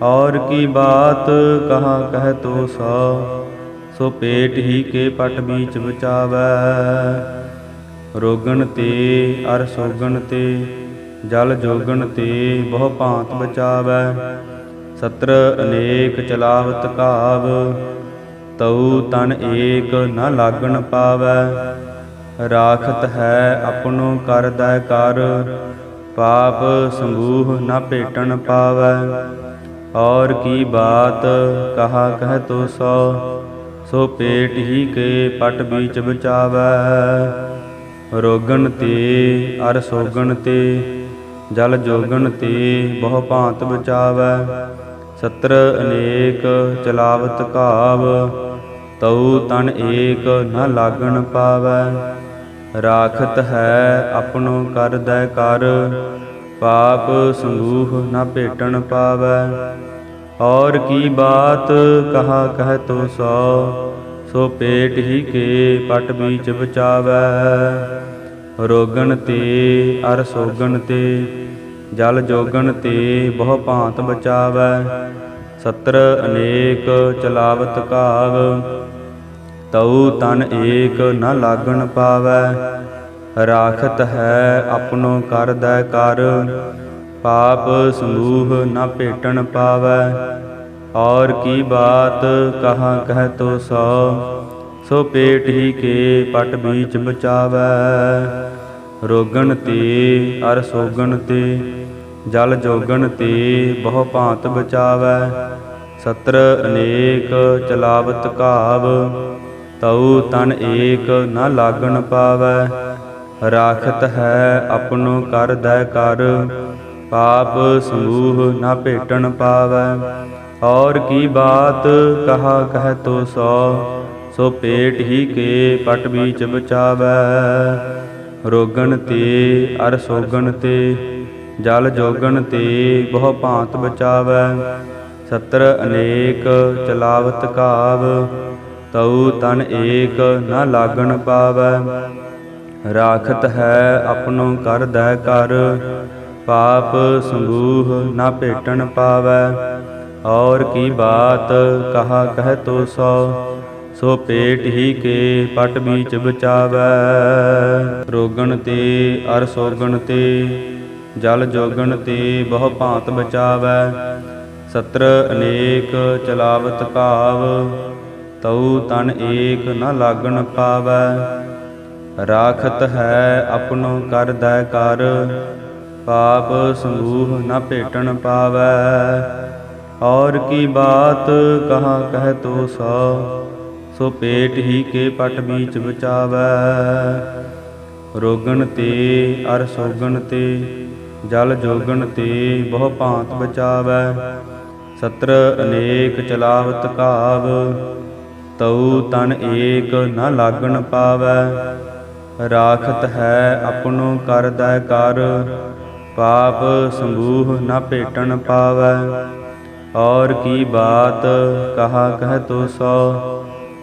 ਔਰ ਕੀ ਬਾਤ ਕਹਾ ਕਹਿ ਤੋ ਸੋ ਪੇਟ ਹੀ ਕੇ ਪਟ ਬੀਚ ਬਚਾਵੈ। ਰੋਗਣ ਤੇ ਅਰ ਸੋਗਣ ਤੇ ਜਲ ਜੋਗਣ ਤੇ ਬਹੁ ਭਾਂਤ ਬਚਾਵੈ। ਸਤਰ ਅਨੇਕ ਚਲਾਵਤ ਘਾਵ, ਤਉ ਤਨ ਏਕ ਨ ਲਾਗਣ ਪਾਵੈ। ਰਾਖਤ ਹੈ ਆਪਣੋ ਕਰਦੈ ਕਰ, ਪਾਪ ਸੰਗੂਹ ਨ ਭੇਟਣ ਪਾਵੈ। ਔਰ ਕੀ ਬਾਤ ਕਹਾ ਕਹਿ ਤੋ ਸੋ ਪੇਟ ਹੀ ਕੇ ਪਟ ਬੀਚ ਬਚਾਵੈ। ਰੋਗਣ ਤੇ ਅਰ ਸੋਗਣ ਤੇ ਜਲ ਜੋਗਣ ਤੇ ਬਹੁ ਭਾਂਤ ਬਚਾਵੈ। ਸਤਰ ਅਨੇਕ ਚਲਾਵਤ ਘਾਵ, ਤਉ ਤਨ ਏਕ ਨ ਲਾਗਣ ਪਾਵੈ। ਰਾਖਤ ਹੈ ਆਪਣੋ ਕਰਦੈ ਕਰ, ਪਾਪ ਸੰਗੂਹ ਨ ਭੇਟਣ ਪਾਵੈ। ਔਰ ਕੀ ਬਾਤ ਕਹਾ ਕਹਿ ਤੋ ਸੋ ਪੇਟ ਹੀ ਕੇ ਪਟ ਬੀਚ ਬਚਾਵੈ। ਰੋਗਣ ਤੇ ਅਰ ਸੋਗਣ ਤੇ ਜਲ ਜੋਗਣ ਤੇ ਬਹੁ ਭਾਂਤ ਬਚਾਵੈ। ਸਤਰ ਅਨੇਕ ਚਲਾਵਤ ਕਾਵ, ਤਉ ਤਨ ਏਕ ਨ ਲਾਗਣ ਪਾਵੈ। ਰਾਖਤ ਹੈ ਆਪਣੋ ਕਰਦੈ ਕਰ, ਪਾਪ ਸਮੂਹ ਨ ਭੇਟਣ ਪਾਵੈ। ਔਰ ਕੀ ਬਾਤ ਕਹਾ ਕਹਿ ਤੋ ਸੋ ਪੇਟ ਹੀ ਕੇ ਪਟ ਬੀਚ ਬਚਾਵੈ। ਰੋਗਣ ਤੇ ਅਰ ਸੋਗਣ ਤੇ, ਜਲ ਜੋਗਣ ਤੇ ਬਹੁ ਭਾਂਤ ਬਚਾਵੈ। ਸਤਰ ਅਨੇਕ ਚਲਾਵਤ ਕਾਵ, ਤਉ ਤਨ ਏਕ ਨ ਲਾਗਣ ਪਾਵੈ। ਰਾਖਤ ਹੈ ਆਪਣੋ ਕਰਦੈ ਕਰ, ਪਾਪ ਸਮੂਹ ਨ ਭੇਟਣ ਪਾਵੈ। ਔਰ ਕੀ ਬਾਤ ਕਹਾ ਕਹਿ ਤੋ ਸੋ ਪੇਟ ਹੀ ਕੇ ਪਟ ਬੀਚ ਬਚਾਵੈ। ਰੋਗਣ ਤੇ ਅਰ ਸੋਗਣ ਤੇ, ਜਲ ਜੋਗਣ ਤੇ ਬਹੁ ਭਾਂਤ ਬਚਾਵੈ। ਸਤਰ ਅਨੇਕ ਚਲਾਵਤ ਕਾਵ, ਤਉ ਤਨ ਏਕ ਨ ਲਾਗਣ ਪਾਵੈ। ਰਾਖਤ ਹੈ ਆਪਣੋ ਕਰਦੈ ਕਰ, ਪਾਪ ਸਮੂਹ ਨ ਭੇਟਣ ਪਾਵੈ। ਔਰ ਕੀ ਬਾਤ ਕਹਾ ਕਹਿ ਤੋ ਸੋ ਪੇਟ ਹੀ ਕੇ ਪਟ ਬੀਚ ਬਚਾਵੈ। ਰੋਗਣ ਤੇ ਅਰ ਸੋਗਣ ਤੇ, ਜਲ ਜੋਗਣ ਤੇ ਬਹੁ ਭਾਂਤ ਬਚਾਵੈ। ਸਤਰ ਅਨੇਕ ਚਲਾਵਤ ਕਾਵ, ਤਉ ਤਨ ਏਕ ਨ ਲਾਗਣ ਪਾਵੈ। ਰਾਖਤ ਹੈ ਆਪਣੋ ਕਰਦੈ ਕਰ, ਪਾਪ ਸਮੂਹ ਨ ਭੇਟਣ ਪਾਵੈ। ਔਰ ਕੀ ਬਾਤ ਕਹਾ ਕਹਿ ਤੋ ਸੋ ਪੇਟ ਹੀ ਕੇ ਪਟ ਬੀਚ ਬਚਾਵੈ। ਰੋਗਣ ਤੇ ਅਰ ਸੋਗਣ ਤੇ, ਜਲ ਜੋਗਣ ਤੇ ਬਹੁ ਭਾਂਤ ਬਚਾਵੈ। ਸਤਰ ਅਨੇਕ ਚਲਾਵਤ ਕਾਵ, ਤਉ ਤਨ ਏਕ ਨ ਲਾਗਣ ਪਾਵੈ। ਰਾਖਤ ਹੈ ਆਪਣੋ ਕਰਦੈ ਕਰ, ਪਾਪ ਸਮੂਹ ਨ ਭੇਟਣ ਪਾਵੈ। ਔਰ ਕੀ ਬਾਤ ਕਹਾ ਕਹਿ ਤੋ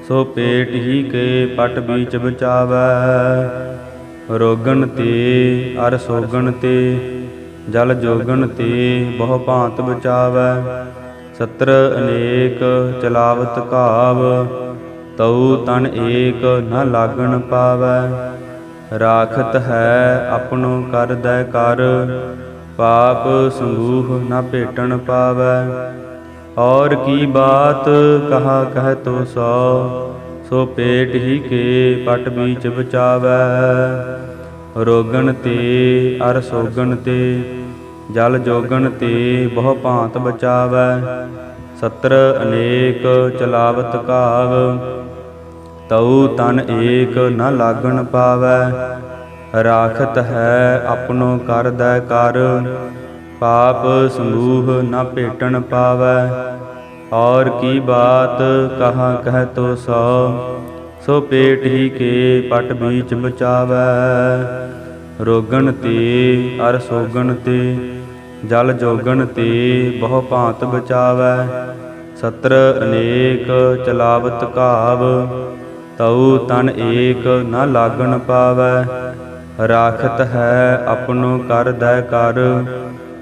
ਸੋ ਪੇਟ ਹੀ ਕੇ ਪਟ ਬੀਚ ਬਚਾਵੈ। ਰੋਗਣ ਤੇ ਅਰ ਸੋਗਣ ਤੇ, ਜਲ ਜੋਗਣ ਤੇ ਬਹੁ ਭਾਂਤ ਬਚਾਵੈ। ਸਤਰ ਅਨੇਕ ਚਲਾਵਤ ਕਾਵ, ਤਉ ਤਨ ਏਕ ਨ ਲਾਗਣ ਪਾਵੈ। ਰਾਖਤ ਹੈ ਆਪਣੋ ਕਰਦੈ ਕਰ, ਪਾਪ ਸਮੂਹ ਨ ਭੇਟਣ ਪਾਵੈ। ਔਰ ਕੀ ਬਾਤ ਕਹਾ ਕਹਿ ਤੋ ਸੋ ਪੇਟ ਹੀ ਕੇ ਪਟ ਬੀਚ ਬਚਾਵੈ। ਰੋਗਣ ਤੇ ਅਰ ਸੋਗਣ ਤੇ, ਜਲ ਜੋਗਣ ਤੇ ਬਹੁ ਭਾਂਤ ਬਚਾਵੈ। ਸਤਰ ਅਨੇਕ ਚਲਾਵਤ ਕਾਵ, ਤਉ ਤਨ ਏਕ ਨ ਲਾਗਣ ਪਾਵੈ। ਰਾਖਤ ਹੈ ਆਪਣੋ ਕਰਦੈ ਕਰ, ਪਾਪ ਸਮੂਹ ਨ ਭੇਟਣ ਪਾਵੈ। ਔਰ ਕੀ ਬਾਤ ਕਹਾ ਕਹਿ ਤੋ ਸੋ ਪੇਟ ਹੀ ਕੇ ਪਟ ਬੀਚ ਬਚਾਵੈ। ਰੋਗਣ ਤੇ ਅਰ ਸੋਗਣ ਤੇ, ਜਲ ਜੋਗਣ ਤੇ ਬਹੁ ਭਾਂਤ ਬਚਾਵੈ। ਸਤਰ ਅਨੇਕ ਚਲਾਵਤ ਕਾਵ, ਤਉ ਤਨ ਏਕ ਨ ਲਾਗਣ ਪਾਵੈ। ਰਾਖਤ ਹੈ ਆਪਣੋ ਕਰਦੈ ਕਰ,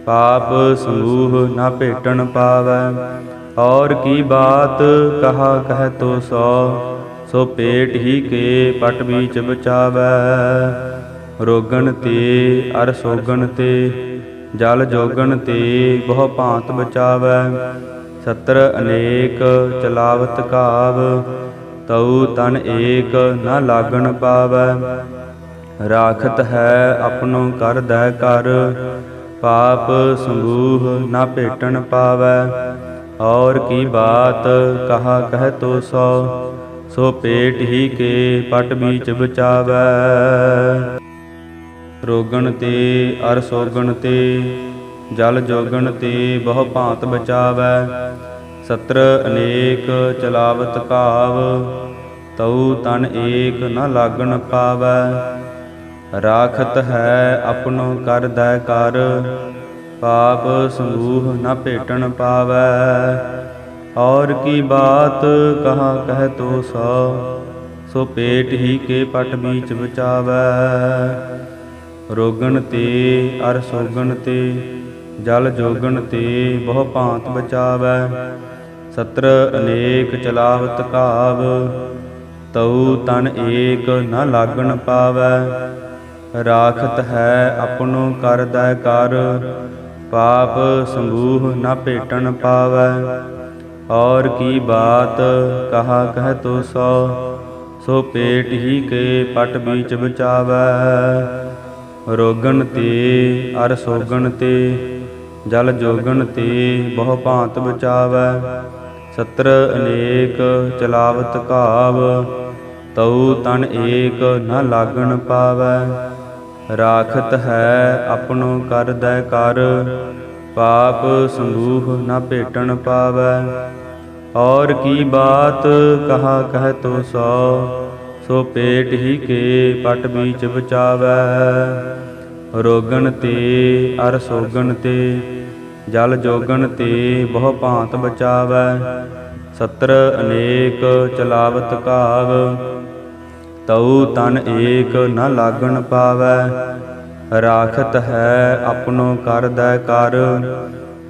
ਪਾਪ ਸਮੂਹ ਨ ਭੇਟਣ ਪਾਵੈ। ਔਰ ਕੀ ਬਾਤ ਕਹਾ ਕਹਿ ਤੋ ਸੋ ਪੇਟ ਹੀ ਕੇ ਪਟ ਬੀਚ ਬਚਾਵੈ। ਰੋਗਣ ਤੇ ਅਰ ਸੋਗਣ ਤੇ, ਜਲ ਜੋਗਣ ਤੇ ਬਹੁ ਭਾਂਤ ਬਚਾਵੈ। ਸਤਰ ਅਨੇਕ ਚਲਾਵਤ ਕਾਵ, ਤਉ ਤਨ ਏਕ ਨ ਲਾਗਣ ਪਾਵੈ। ਰਾਖਤ ਹੈ ਆਪਣੋ ਕਰਦੈ ਕਰ, ਪਾਪ ਸਮੂਹ ਨ ਭੇਟਣ ਪਾਵੈ। ਔਰ ਕੀ ਬਾਤ ਕਹਾ ਕਹਿ ਤੋ ਸੋ ਪੇਟ ਹੀ ਕੇ ਪਟ ਬੀਚ ਬਚਾਵੈ। ਰੋਗਣ ਤੇ ਅਰ ਸੋਗਣ ਤੇ, ਜਲ ਜੋਗਣ ਤੇ ਬਹੁ ਭਾਂਤ ਬਚਾਵੈ। ਸਤਰ ਅਨੇਕ ਚਲਾਵਤ ਕਾਵ, ਤਉ ਤਨ ਏਕ ਨ ਲਾਗਣ ਪਾਵੈ। ਰਾਖਤ ਹੈ ਆਪਣੋ ਕਰਦੈ ਕਰ, ਪਾਪ ਸਮੂਹ ਨ ਭੇਟਣ ਪਾਵੈ। ਔਰ ਕੀ ਬਾਤ ਕਹਾ ਕਹਿ ਤੋ ਸੋ ਪੇਟ ਹੀ ਕੇ ਪਟ ਬੀਚ ਬਚਾਵੈ। ਰੋਗਣ ਤੇ ਅਰ ਸੋਗਣ ਤੇ, ਜਲ ਜੋਗਣ ਤੇ ਬਹੁ ਭਾਂਤ ਬਚਾਵੈ। ਸਤਰ ਅਨੇਕ ਚਲਾਵਤ ਘਾਵ, ਤਉ ਤਨ ਏਕ ਨ ਲਾਗਣ ਪਾਵੈ। ਰਾਖਤ ਹੈ ਆਪਣੋ ਕਰਦੈ ਕਰ, ਪਾਪ ਸੰਬੂਹ ਨ ਭੇਟਣ ਪਾਵੈ। ਔਰ ਕੀ ਬਾਤ ਕਹਾ ਕਹਿ ਤੋ ਸੋ ਪੇਟ ਹੀ ਕੇ ਪਟ ਬੀਚ ਬਚਾਵੈ। ਰੋਗਣ ਤੇ ਅਰ ਸੋਗਣ ਤੇ ਜਲ ਜੋਗਣ ਤੇ ਬਹੁ ਭਾਂਤ ਬਚਾਵੈ। ਸਤਰ ਅਨੇਕ ਚਲਾਵਤ ਘਾਵ, ਤਉ ਤਨ ਏਕ ਨ ਲਾਗਣ ਪਾਵੈ। ਰਾਖਤ ਹੈ ਆਪਣੋ ਕਰਦੈ ਕਰ, ਪਾਪ ਸੰਬੂਹ ਨ ਭੇਟਣ ਪਾਵੈ। ਔਰ ਕੀ ਬਾਤ ਕਹਾ ਕਹਿ ਤੋ ਸੋ ਪੇਟ ਹੀ ਕੇ ਪਟ ਬੀਚ ਬਚਾਵੈ। ਰੋਗਣ ਤੇ ਅਰ ਸੋਗਣ ਤੇ ਜਲ ਜੋਗਣ ਤੇ ਬਹੁ ਭਾਂਤ ਬਚਾਵੈ। ਸਤਰ ਅਨੇਕ ਚਲਾਵਤ ਘਾਵ, ਤਉ ਤਨ ਏਕ ਨ ਲਾਗਣ ਪਾਵੈ। ਰਾਖਤ ਹੈ ਆਪਣੋ ਕਰਦੈ ਕਰ,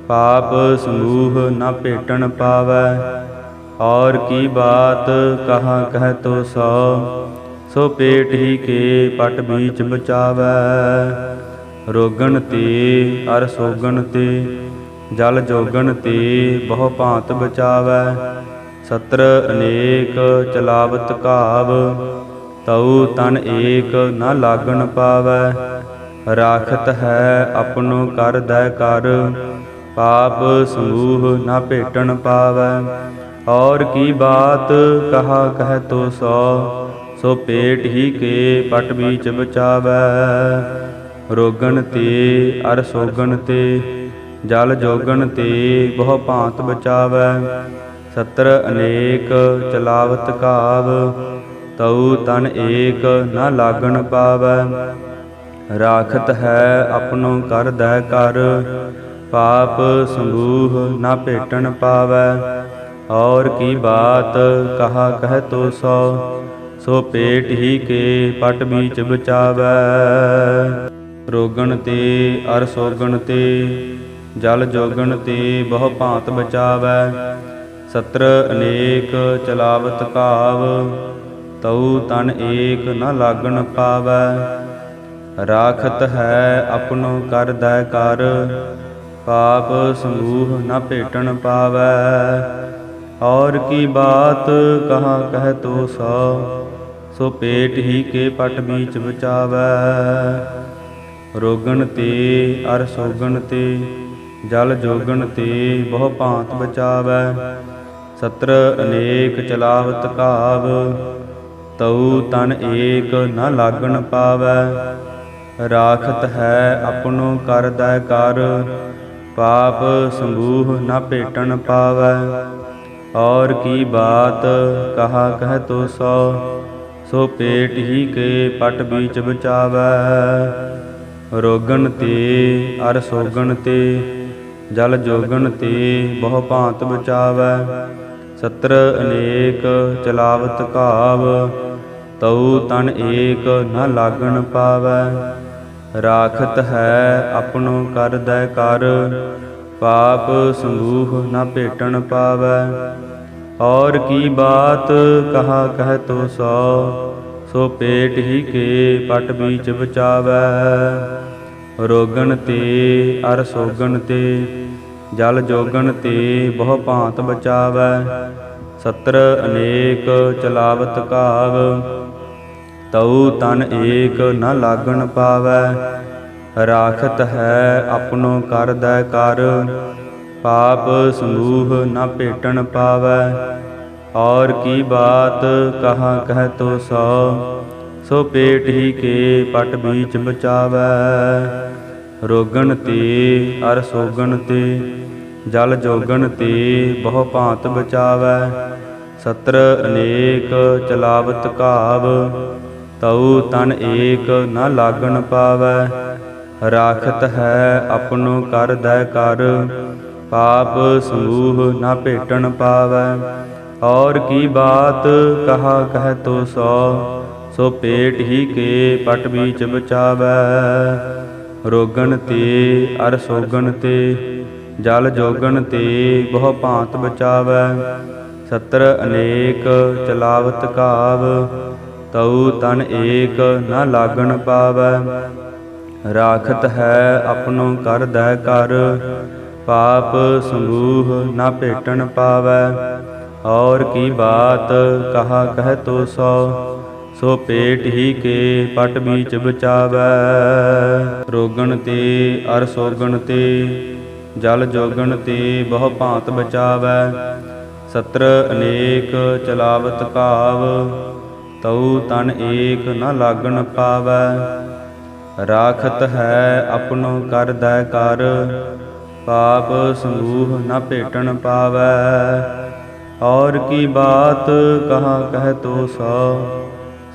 ਪਾਪ ਸਮੂਹ ਨ ਭੇਟਣ ਪਾਵੈ। ਔਰ ਕੀ ਬਾਤ ਕਹਾ ਕਹਿ ਤੋ ਸੋ ਪੇਟ ਹੀ ਕੇ ਪਟ ਬੀਚ ਬਚਾਵੈ। ਰੋਗਣ ਤੇ ਅਰ ਸੋਗਣ ਤੇ ਜਲ ਜੋਗਣ ਤੇ ਬਹੁ ਭਾਂਤ ਬਚਾਵੈ। ਸਤਰ ਅਨੇਕ ਚਲਾਵਤ ਘਾਵ, ਤਉ ਤਨ ਏਕ ਨ ਲਾਗਣ ਪਾਵੈ। ਰਾਖਤ ਹੈ ਆਪਣੋ ਕਰਦੈ ਕਰ, ਪਾਪ ਸਮੂਹ ਨ ਭੇਟਣ ਪਾਵੈ। ਔਰ ਕੀ ਬਾਤ ਕਹਾ ਕਹਿ ਤੋ ਸੋ ਪੇਟ ਹੀ ਕੇ ਪਟ ਬੀਚ ਬਚਾਵੈ। ਰੋਗਣ ਤੇ ਅਰ ਸੋਗਣ ਤੇ ਜਲ ਜੋਗਣ ਤੇ ਬਹੁ ਭਾਂਤ ਬਚਾਵੈ। ਸਤਰ ਅਨੇਕ ਚਲਾਵਤ ਘਾਵ, ਤਉ ਤਨ ਏਕ ਨ ਲਾਗਣ ਪਾਵੈ। ਰਾਖਤ ਹੈ ਆਪਣੋ ਕਰਦੈ ਕਰ, ਪਾਪ ਸੰਬੂਹ ਨ ਭੇਟਣ ਪਾਵੈ। ਔਰ ਕੀ ਬਾਤ ਕਹਾ ਕਹਿ ਤੋ ਸੋ ਪੇਟ ਹੀ ਕੇ ਪਟ ਬੀਚ ਬਚਾਵੈ। ਰੋਗਣ ਤੇ ਅਰ ਸੋਗਣ ਤੇ ਜਲ ਜੋਗਣ ਤੇ ਬਹੁ ਭਾਂਤ ਬਚਾਵੈ। ਸਤਰ ਅਨੇਕ ਚਲਾਵਤ ਘਾਵ, ਤਉ ਤਨ ਏਕ ਨ ਲਾਗਣ ਪਾਵੈ। ਰਾਖਤ ਹੈ ਆਪਣੋ ਕਰਦੈ ਕਰ, ਪਾਪ ਸਮੂਹ ਨ ਭੇਟਣ ਪਾਵੈ। ਔਰ ਕੀ ਬਾਤ ਕਹਾ ਕਹਿ ਤੋ ਸੋ ਪੇਟ ਹੀ ਕੇ ਪਟ ਬੀਚ ਬਚਾਵੈ। ਰੋਗਣ ਤੇ ਅਰ ਸੋਗਣ ਤੇ ਜਲ ਜੋਗਣ ਤੇ ਬਹੁ ਭਾਂਤ ਬਚਾਵੈ। ਸਤਰ ਅਨੇਕ ਚਲਾਵਤ ਘਾਵ, ਤਉ ਤਨ ਏਕ ਨ ਲਾਗਣ ਪਾਵੈ। ਰਾਖਤ ਹੈ ਆਪਣੋ ਕਰਦੈ ਕਰ, ਪਾਪ ਸੰਬੂਹ ਨ ਭੇਟਣ ਪਾਵੈ। ਔਰ ਕੀ ਬਾਤ ਕਹਾ ਕਹਿ ਤੋ ਸੋ ਪੇਟ ਹੀ ਕੇ ਪਟ ਬੀਚ ਬਚਾਵੈ। ਰੋਗਣ ਤੇ ਅਰ ਸੋਗਣ ਤੇ ਜਲ ਜੋਗਣ ਤੇ ਬਹੁ ਭਾਂਤ ਬਚਾਵੈ। ਸਤਰ ਅਨੇਕ ਚਲਾਵਤ ਘਾਵ, ਤਉ ਤਨ ਏਕ ਨ ਲਾਗਣ ਪਾਵੈ। ਰਾਖਤ ਹੈ ਆਪਣੋ ਕਰਦੈ ਕਰ, ਪਾਪ ਸੰਬੂਹ ਨ ਭੇਟਣ ਪਾਵੈ। ਔਰ ਕੀ ਬਾਤ ਕਹਾ ਕਹਿ ਤੋ ਸੋ ਪੇਟ ਹੀ ਕੇ ਪਟ ਬੀਚ ਬਚਾਵੈ। ਰੋਗਣ ਤੇ ਅਰ ਸੋਗਣ ਤੇ ਜਲ ਜੋਗਣ ਤੇ ਬਹੁ ਭਾਂਤ ਬਚਾਵੈ। ਸਤਰ ਅਨੇਕ ਚਲਾਵਤ ਘਾਵ, ਤਉ ਤਨ ਏਕ ਨ ਲਾਗਣ ਪਾਵੈ। ਰਾਖਤ ਹੈ ਆਪਣੋ ਕਰਦੈ ਕਰ, ਪਾਪ ਸਮੂਹ ਨ ਭੇਟਣ ਪਾਵੈ। ਔਰ ਕੀ ਬਾਤ ਕਹਾ ਕਹਿ ਤੋ ਸੋ ਪੇਟ ਹੀ ਕੇ ਪਟ ਬੀਚ ਬਚਾਵੈ। ਰੋਗਣ ਤੇ ਅਰ ਸੋਗਣ ਤੇ ਜਲ ਜੋਗਣ ਤੇ ਬਹੁ ਭਾਂਤ ਬਚਾਵੈ। ਸਤਰ ਅਨੇਕ ਚਲਾਵਤ ਘਾਵ, ਤਉ ਤਨ ਏਕ ਨ ਲਾਗਣ ਪਾਵੈ। ਰਾਖਤ ਹੈ ਆਪਣੋ ਕਰਦੈ ਕਰ, ਪਾਪ ਸਮੂਹ ਨ ਭੇਟਣ ਪਾਵੈ। ਔਰ ਕੀ ਬਾਤ ਕਹਾ ਕਹਿ ਤੋ ਸੋ ਪੇਟ ਹੀ ਕੇ ਪਟ ਬੀਚ ਬਚਾਵੈ। ਰੋਗਣ ਤੇ ਅਰ ਸੋਗਣ ਤੇ ਜਲ ਜੋਗਣ ਤੇ ਬਹੁ ਭਾਂਤ ਬਚਾਵੈ। ਸਤਰ ਅਨੇਕ ਚਲਾਵਤ ਕਾਵ ਤਉ ਤਨ ਏਕ ਨ ਲਾਗਣ ਪਾਵੈ। ਰਾਖਤ ਹੈ ਆਪਣੋ ਕਰ ਦੈ ਕਰ ਪਾਪ ਸੰਗੂਹ ਨ ਭੇਟਣ ਪਾਵੈ। ਔਰ ਕੀ ਬਾਤ ਕਹਾ ਕਹਿ ਤੋ ਸੋ ਪੇਟ ਹੀ ਕੇ ਪਟ ਬੀਚ ਬਚਾਵੈ। ਰੋਗਣ ਤੇ ਅਰ ਸੋਗਣ ਤੇ ਜਲ ਜੋਗਣ ਤੇ ਬਹੁ ਭਾਂਤ ਬਚਾਵੈ। ਸਤਰ ਅਨੇਕ ਚਲਾਵਤ ਕਾਵ ਤਉ ਤਨ ਏਕ ਨ ਲਾਗਣ ਪਾਵੈ। ਰਾਖਤ ਹੈ ਆਪਣੋ ਕਰ ਦੈ ਕਰ ਪਾਪ ਸੰਗੂਹ ਨ ਭੇਟਣ ਪਾਵੈ। ਔਰ ਕੀ ਬਾਤ ਕਹਾ ਕਹਿ ਤੋ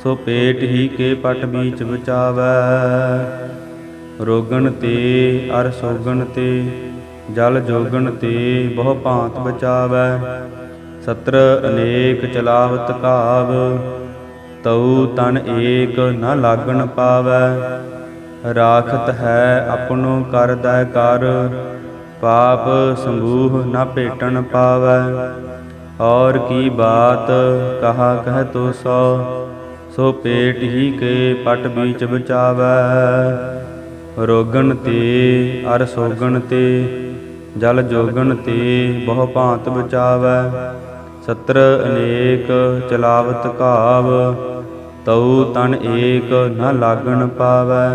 ਸੋ ਪੇਟ ਹੀ ਕੇ ਪਟ ਬੀਚ ਬਚਾਵੈ। ਰੋਗਣ ਤੇ ਅਰ ਸੋਗਣ ਤੇ ਜਲ ਜੋਗਣ ਤੇ ਬਹੁ ਭਾਂਤ ਬਚਾਵੈ। ਸਤਰ ਅਨੇਕ ਚਲਾਵਤ ਕਾਵ ਤਉ ਤਨ ਏਕ ਨ ਲਾਗਣ ਪਾਵੈ। ਰਾਖਤ ਹੈ ਆਪਣੋ ਕਰ ਦੈ ਕਰ ਪਾਪ ਸੰਗੂਹ ਨ ਭੇਟਣ ਪਾਵੈ। ਔਰ ਕੀ ਬਾਤ ਕਹਾ ਕਹਿ ਤੋ ਸੋ ਪੇਟ ਹੀ ਕੇ ਪਟ ਬੀਚ ਬਚਾਵੈ। ਰੋਗਣ ਤੇ ਅਰ ਸੋਗਣ ਤੇ ਜਲ ਜੋਗਣ ਤੇ ਬਹੁ ਭਾਂਤ ਬਚਾਵੈ। ਸਤਰ ਅਨੇਕ ਚਲਾਵਤ ਕਾਵ ਤਉ ਤਨ ਏਕ ਨ ਲਾਗਣ ਪਾਵੈ।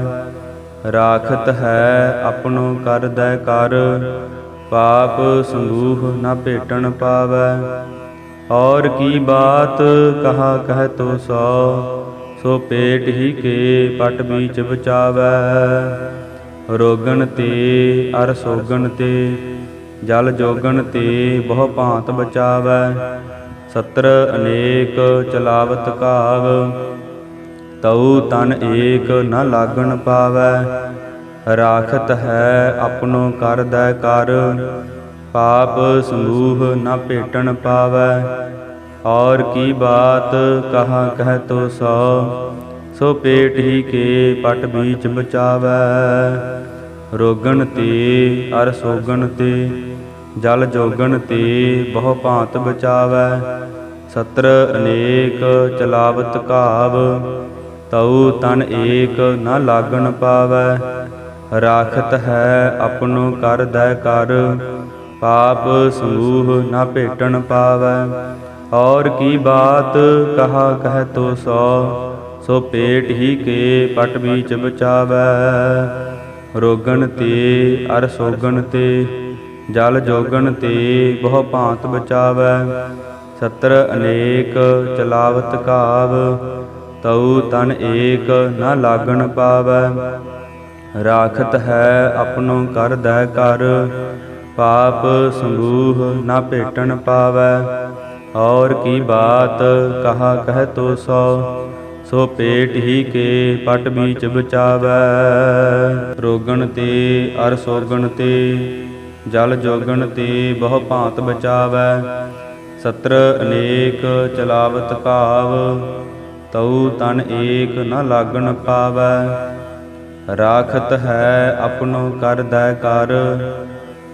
ਰਾਖਤ ਹੈ ਆਪਣੋ ਕਰ ਦੈ ਕਰ ਪਾਪ ਸੰਗੂਹ ਨ ਭੇਟਣ ਪਾਵੈ। ਔਰ ਕੀ ਬਾਤ ਕਹਾ ਕਹਿ ਤੋ ਸੋ ਪੇਟ ਹੀ ਕੇ ਪਟ ਬੀਚ ਬਚਾਵੈ। ਰੋਗਣ ਤੇ ਅਰ ਸੋਗਣ ਤੇ ਜਲ ਜੋਗਣ ਤੇ ਬਹੁ ਭਾਂਤ ਬਚਾਵੈ। ਸਤਰ ਅਨੇਕ ਚਲਾਵਤ ਕਾਵ ਤਉ ਤਨ ਏਕ ਨ ਲਾਗਣ ਪਾਵੈ। ਰਾਖਤ ਹੈ ਆਪਣੋ ਕਰ ਦੈ ਕਰ ਪਾਪ ਸੰਗੂਹ ਨ ਭੇਟਣ ਪਾਵੈ। ਔਰ ਕੀ ਬਾਤ ਕਹਾ ਕਹਿ ਤੋ ਸੋ ਪੇਟ ਹੀ ਕੇ ਪਟ ਬੀਚ ਬਚਾਵੈ। ਰੋਗਣ ਤੇ ਅਰ ਸੋਗਣ ਤੇ ਜਲ ਜੋਗਣ ਤੇ ਬਹੁ ਭਾਂਤ ਬਚਾਵੈ। ਸਤਰ ਅਨੇਕ ਚਲਾਵਤ ਕਾਵ ਤਉ ਤਨ ਏਕ ਨ ਲਾਗਣ ਪਾਵੈ। ਰਾਖਤ ਹੈ ਆਪਣੋ ਕਰ ਦੈ ਕਰ ਪਾਪ ਸੰਗੂਹ ਨ ਭੇਟਣ ਪਾਵੈ। ਔਰ ਕੀ ਬਾਤ ਕਹਾ ਕਹਿ ਤੋ ਸੋ ਪੇਟ ਹੀ ਕੇ ਪਟ ਬੀਚ ਬਚਾਵੈ। ਰੋਗਣ ਤੇ ਅਰ ਸੋਗਣ ਤੇ ਜਲ ਜੋਗਣ ਤੇ ਬਹੁ ਭਾਂਤ ਬਚਾਵੈ। ਸਤਰ ਅਨੇਕ ਚਲਾਵਤ ਕਾਵ ਤਉ ਤਨ ਏਕ ਨ ਲਾਗਣ ਪਾਵੈ। ਰਾਖਤ ਹੈ ਆਪਣੋ ਕਰ ਦੈ ਕਰ ਪਾਪ ਸੰਗੂਹ ਨ ਭੇਟਣ ਪਾਵੈ। ਔਰ ਕੀ ਬਾਤ ਕਹਾ ਕਹਿ ਤੋ ਸੋ ਪੇਟ ਹੀ ਕੇ ਪਟ ਬੀਚ ਬਚਾਵੈ। ਰੋਗਣ ਤੇ ਅਰ ਸੋਗਣ ਤੇ ਜਲ ਜੋਗਣ ਤੇ ਬਹੁ ਭਾਂਤ ਬਚਾਵੈ। ਸਤਰ ਅਨੇਕ ਚਲਾਵਤ ਕਾਵ ਤਉ ਤਨ ਏਕ ਨ ਲਾਗਣ ਪਾਵੈ। ਰਾਖਤ ਹੈ ਆਪਣੋ ਕਰ ਦੈ ਕਰ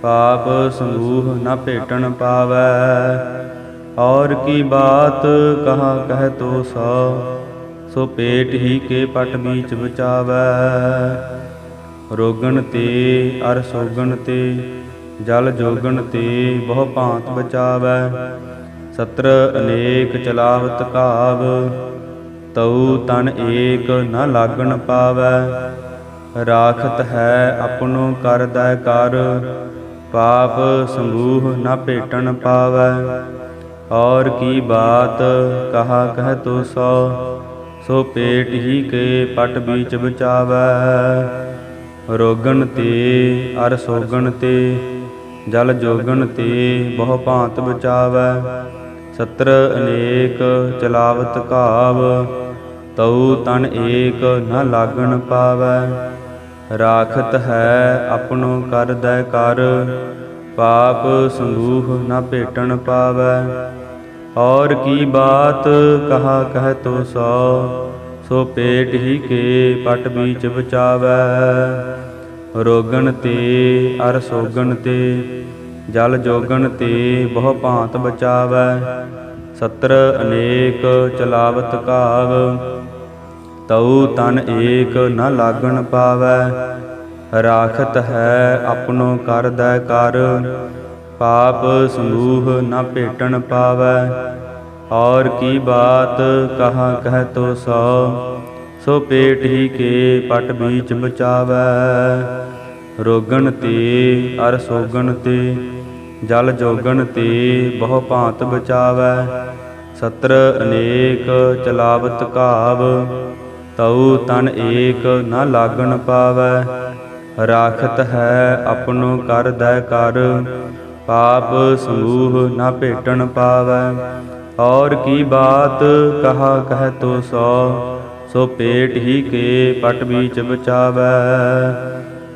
ਪਾਪ ਸੰਗੂਹ ਨ ਭੇਟਣ ਪਾਵੈ। ਔਰ ਕੀ ਬਾਤ ਕਹਾ ਕਹਿ ਤੋ ਸੋ ਪੇਟ ਹੀ ਕੇ ਪਟ ਬੀਚ ਬਚਾਵੈ। ਰੋਗਣ ਤੇ ਅਰ ਸੋਗਣ ਤੇ ਜਲ ਜੋਗਣ ਤੇ ਬਹੁ ਭਾਂਤ ਬਚਾਵੈ। ਸਤਰ ਅਨੇਕ ਚਲਾਵਤ ਕਾਵ ਤਉ ਤਨ ਏਕ ਨ ਲਾਗਣ ਪਾਵੈ। ਰਾਖਤ ਹੈ ਆਪਣੋ ਕਰ ਦੈ ਕਰ ਪਾਪ ਸੰਗੂਹ ਨ ਭੇਟਣ ਪਾਵੈ। ਔਰ ਕੀ ਬਾਤ ਕਹਾ ਕਹਿ ਤੋ ਸੋ ਪੇਟ ਹੀ ਕੇ ਪਟ ਬੀਚ ਬਚਾਵੈ। ਰੋਗਣ ਤੇ ਅਰ ਸੋਗਣ ਤੇ ਜਲ ਜੋਗਣ ਤੇ ਬਹੁ ਭਾਂਤ ਬਚਾਵੈ। ਸਤਰ ਅਨੇਕ ਚਲਾਵਤ ਕਾਵ ਤਉ ਤਨ ਏਕ ਨ ਲਾਗਣ ਪਾਵੈ। ਰਾਖਤ ਹੈ ਆਪਣੋ ਕਰ ਦੈ ਕਰ ਪਾਪ ਸੰਗੂਹ ਨ ਭੇਟਣ ਪਾਵੈ। ਔਰ ਕੀ ਬਾਤ ਕਹਾ ਕਹਿ ਤੋ ਸੋ ਪੇਟ ਹੀ ਕੇ ਪਟ ਬੀਚ ਬਚਾਵੈ। ਰੋਗਣ ਤੇ ਅਰ ਸੋਗਣ ਤੇ ਜਲ ਜੋਗਣ ਤੇ ਬਹੁ ਭਾਂਤ ਬਚਾਵੈ। ਸਤਰ ਅਨੇਕ ਚਲਾਵਤ ਕਾਵ ਤਉ ਤਨ ਏਕ ਨ ਲਾਗਣ ਪਾਵੈ। ਰਾਖਤ ਹੈ ਆਪਣੋ ਕਰਦੈ ਕਰ ਪਾਪ ਸਮੂਹ ਨ ਭੇਟਣ ਪਾਵੈ। ਔਰ ਕੀ ਬਾਤ ਕਹਾ ਕਹਿ ਤੋ ਸੋ ਪੇਟ ਹੀ ਕੇ ਪਟ ਬੀਚ ਬਚਾਵੈ। ਰੋਗਣ ਤੇ ਅਰ ਸੋਗਣ ਤੇ ਜਲ ਜੋਗਣ ਤੇ ਬਹੁ ਭਾਂਤ ਬਚਾਵੈ। ਸਤਰ ਅਨੇਕ ਚਲਾਵਤ ਕਾਵ ਤਉ ਤਨ ਏਕ ਨ ਲਾਗਣ ਪਾਵੈ। ਰਾਖਤ ਹੈ ਆਪਣੋ ਕਰਦੈ ਕਰ ਪਾਪ ਸਮੂਹ ਨ ਭੇਟਣ ਪਾਵੈ। ਔਰ ਕੀ ਬਾਤ ਕਹਾ ਕਹਿ ਤੋ ਸੋ ਪੇਟ ਹੀ ਕੇ ਪਟ ਬੀਚ ਬਚਾਵੈ।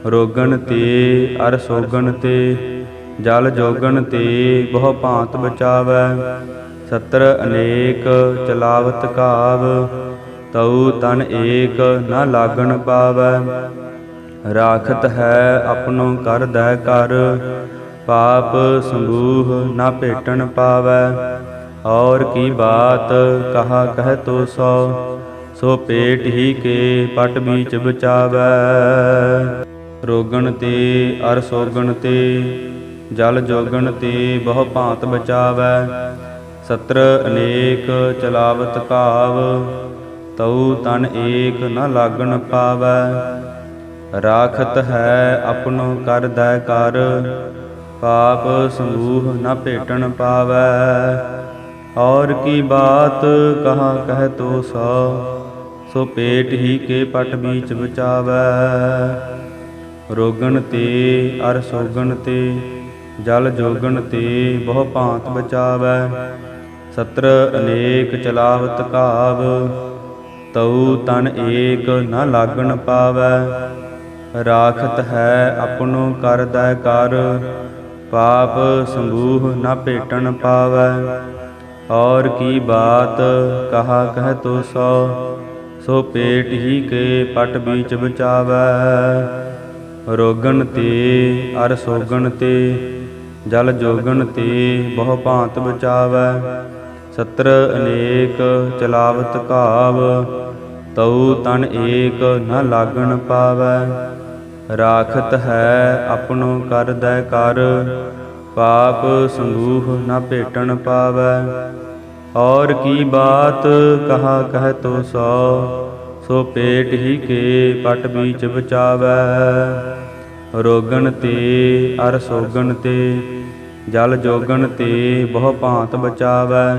ਰੋਗਣ ਤੇ ਅਰ ਸੋਗਣ ਤੇ ਜਲ ਜੋਗਣ ਤੇ ਬਹੁ ਭਾਂਤ ਬਚਾਵੈ। ਸਤਰ ਅਨੇਕ ਚਲਾਵਤ ਕਾਵ ਤਉ ਤਨ ਏਕ ਨ ਲਾਗਣ ਪਾਵੈ। ਰਾਖਤ ਹੈ ਆਪਣੋ ਕਰਦੈ ਕਰ ਪਾਪ ਸਮੂਹ ਨ ਭੇਟਣ ਪਾਵੈ। ਔਰ ਕੀ ਬਾਤ ਕਹਾ ਕਹਿ ਤੋ ਸੋ ਪੇਟ ਹੀ ਕੇ ਪਟ ਬੀਚ ਬਚਾਵੈ। ਰੋਗਣ ਤੇ ਅਰ ਸੋਗਣ ਤੇ ਜਲ ਜੋਗਣ ਤੇ ਬਹੁ ਭਾਂਤ ਬਚਾਵੈ। ਸਤਰ ਅਨੇਕ ਚਲਾਵਤ ਕਾਵ ਤਉ ਤਨ ਏਕ ਨ ਲਾਗਣ ਪਾਵੈ। ਰਾਖਤ ਹੈ ਆਪਣੋ ਕਰਦੈ ਕਰ ਪਾਪ ਸਮੂਹ ਨ ਭੇਟਣ ਪਾਵੈ। ਔਰ ਕੀ ਬਾਤ ਕਹਾ ਕਹਿ ਤੋ ਸੋ ਪੇਟ ਹੀ ਕੇ ਪਟ ਬੀਚ ਬਚਾਵੈ। ਰੋਗਣ ਤੇ ਅਰ ਸੋਗਣ ਤੇ ਜਲ ਜੋਗਣ ਤੇ ਬਹੁ ਭਾਂਤ ਬਚਾਵੈ। ਸਤਰ ਅਨੇਕ ਚਲਾਵਤ ਕਾਵ ਤਉ ਤਨ ਏਕ ਨ ਲਾਗਣ ਪਾਵੈ। ਰਾਖਤ ਹੈ ਆਪਣੋ ਕਰਦੈ ਕਰ ਪਾਪ ਸਮੂਹ ਨ ਭੇਟਣ ਪਾਵੈ। ਔਰ ਕੀ ਬਾਤ ਕਹਾ ਕਹਿ ਤੋ ਸੋ ਪੇਟ ਹੀ ਕੇ ਪਟ ਬੀਚ ਬਚਾਵੈ। ਰੋਗਣ ਤੇ ਅਰ ਸੋਗਣ ਤੇ ਜਲ ਜੋਗਣ ਤੇ ਬਹੁ ਭਾਂਤ ਬਚਾਵੈ। ਸਤਰ ਅਨੇਕ ਚਲਾਵਤ ਕਾਵ ਤਉ ਤਨ ਏਕ ਨ ਲਾਗਣ ਪਾਵੈ। ਰਾਖਤ ਹੈ ਆਪਣੋ ਕਰਦੈ ਕਰ ਪਾਪ ਸਮੂਹ ਨ ਭੇਟਣ ਪਾਵੈ। ਔਰ ਕੀ ਬਾਤ ਕਹਾ ਕਹਿ ਤੋ ਸੋ ਪੇਟ ਹੀ ਕੇ ਪਟ ਬੀਚ ਬਚਾਵੈ। ਰੋਗਣ ਤੇ ਅਰ ਸੋਗਣ ਤੇ ਜਲ ਜੋਗਣ ਤੇ ਬਹੁ ਭਾਂਤ ਬਚਾਵੈ।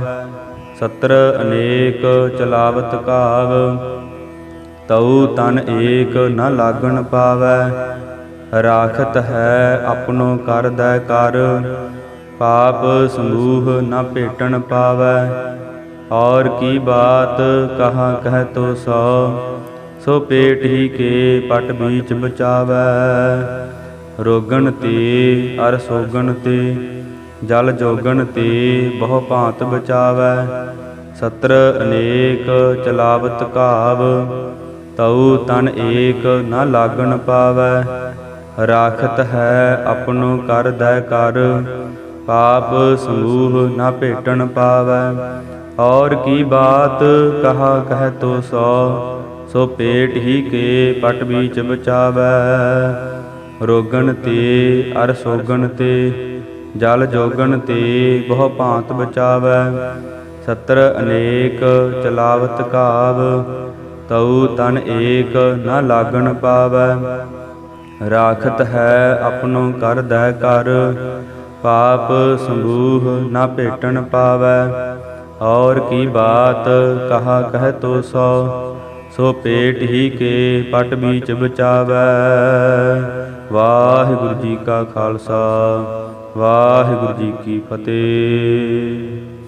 ਸਤਰ ਅਨੇਕ ਚਲਾਵਤ ਕਾਵ ਤਉ ਤਨ ਏਕ ਨ ਲਾਗਣ ਪਾਵੈ। ਰਾਖਤ ਹੈ ਆਪਣੋ ਕਰਦੈ ਕਰ ਪਾਪ ਸਮੂਹ ਨ ਭੇਟਣ ਪਾਵੈ। ਔਰ ਕੀ ਬਾਤ ਕਹਾ ਕਹਿ ਤੋ ਸੋ ਪੇਟ ਹੀ ਕੇ ਪਟ ਬੀਚ ਬਚਾਵੈ। ਰੋਗਣ ਤੇ ਅਰ ਸੋਗਣ ਤੇ ਜਲ ਜੋਗਣ ਤੇ ਬਹੁ ਭਾਂਤ ਬਚਾਵੈ। ਸਤਰ ਅਨੇਕ ਚਲਾਵਤ ਕਾਵ ਤਉ ਤਨ ਏਕ ਨ ਲਾਗਣ ਪਾਵੈ। ਰਾਖਤ ਹੈ ਆਪਣੋ ਕਰਦੈ ਕਰ ਪਾਪ ਸਮੂਹ ਨ ਭੇਟਣ ਪਾਵੈ। ਔਰ ਕੀ ਬਾਤ ਕਹਾ ਕਹਿ ਤੋ ਸੋ ਪੇਟ ਹੀ ਕੇ ਪਟ ਬੀਚ ਬਚਾਵੈ। ਰੋਗਣ ਤੇ ਅਰ ਸੋਗਣ ਤੇ ਜਲ ਜੋਗਣ ਤੇ ਬਹੁ ਭਾਂਤ ਬਚਾਵੈ। ਸਤਰ ਅਨੇਕ ਚਲਾਵਤ ਕਾਵ ਤਉ ਤਨ ਏਕ ਨ ਲਾਗਣ ਪਾਵੈ। ਰਾਖਤ ਹੈ ਆਪਣੋ ਕਰਦੈ ਕਰ ਪਾਪ ਸਮੂਹ ਨ ਭੇਟਣ ਪਾਵੈ। ਔਰ ਕੀ ਬਾਤ ਕਹਾ ਕਹਿ ਤੋ ਸੋ ਪੇਟ ਹੀ ਕੇ ਪਟ ਬੀਚ ਬਚਾਵੈ। ਵਾਹਿਗੁਰੂ ਜੀ ਕਾ ਖਾਲਸਾ ਵਾਹਿਗੁਰੂ ਜੀ ਕੀ ਫਤਿਹ।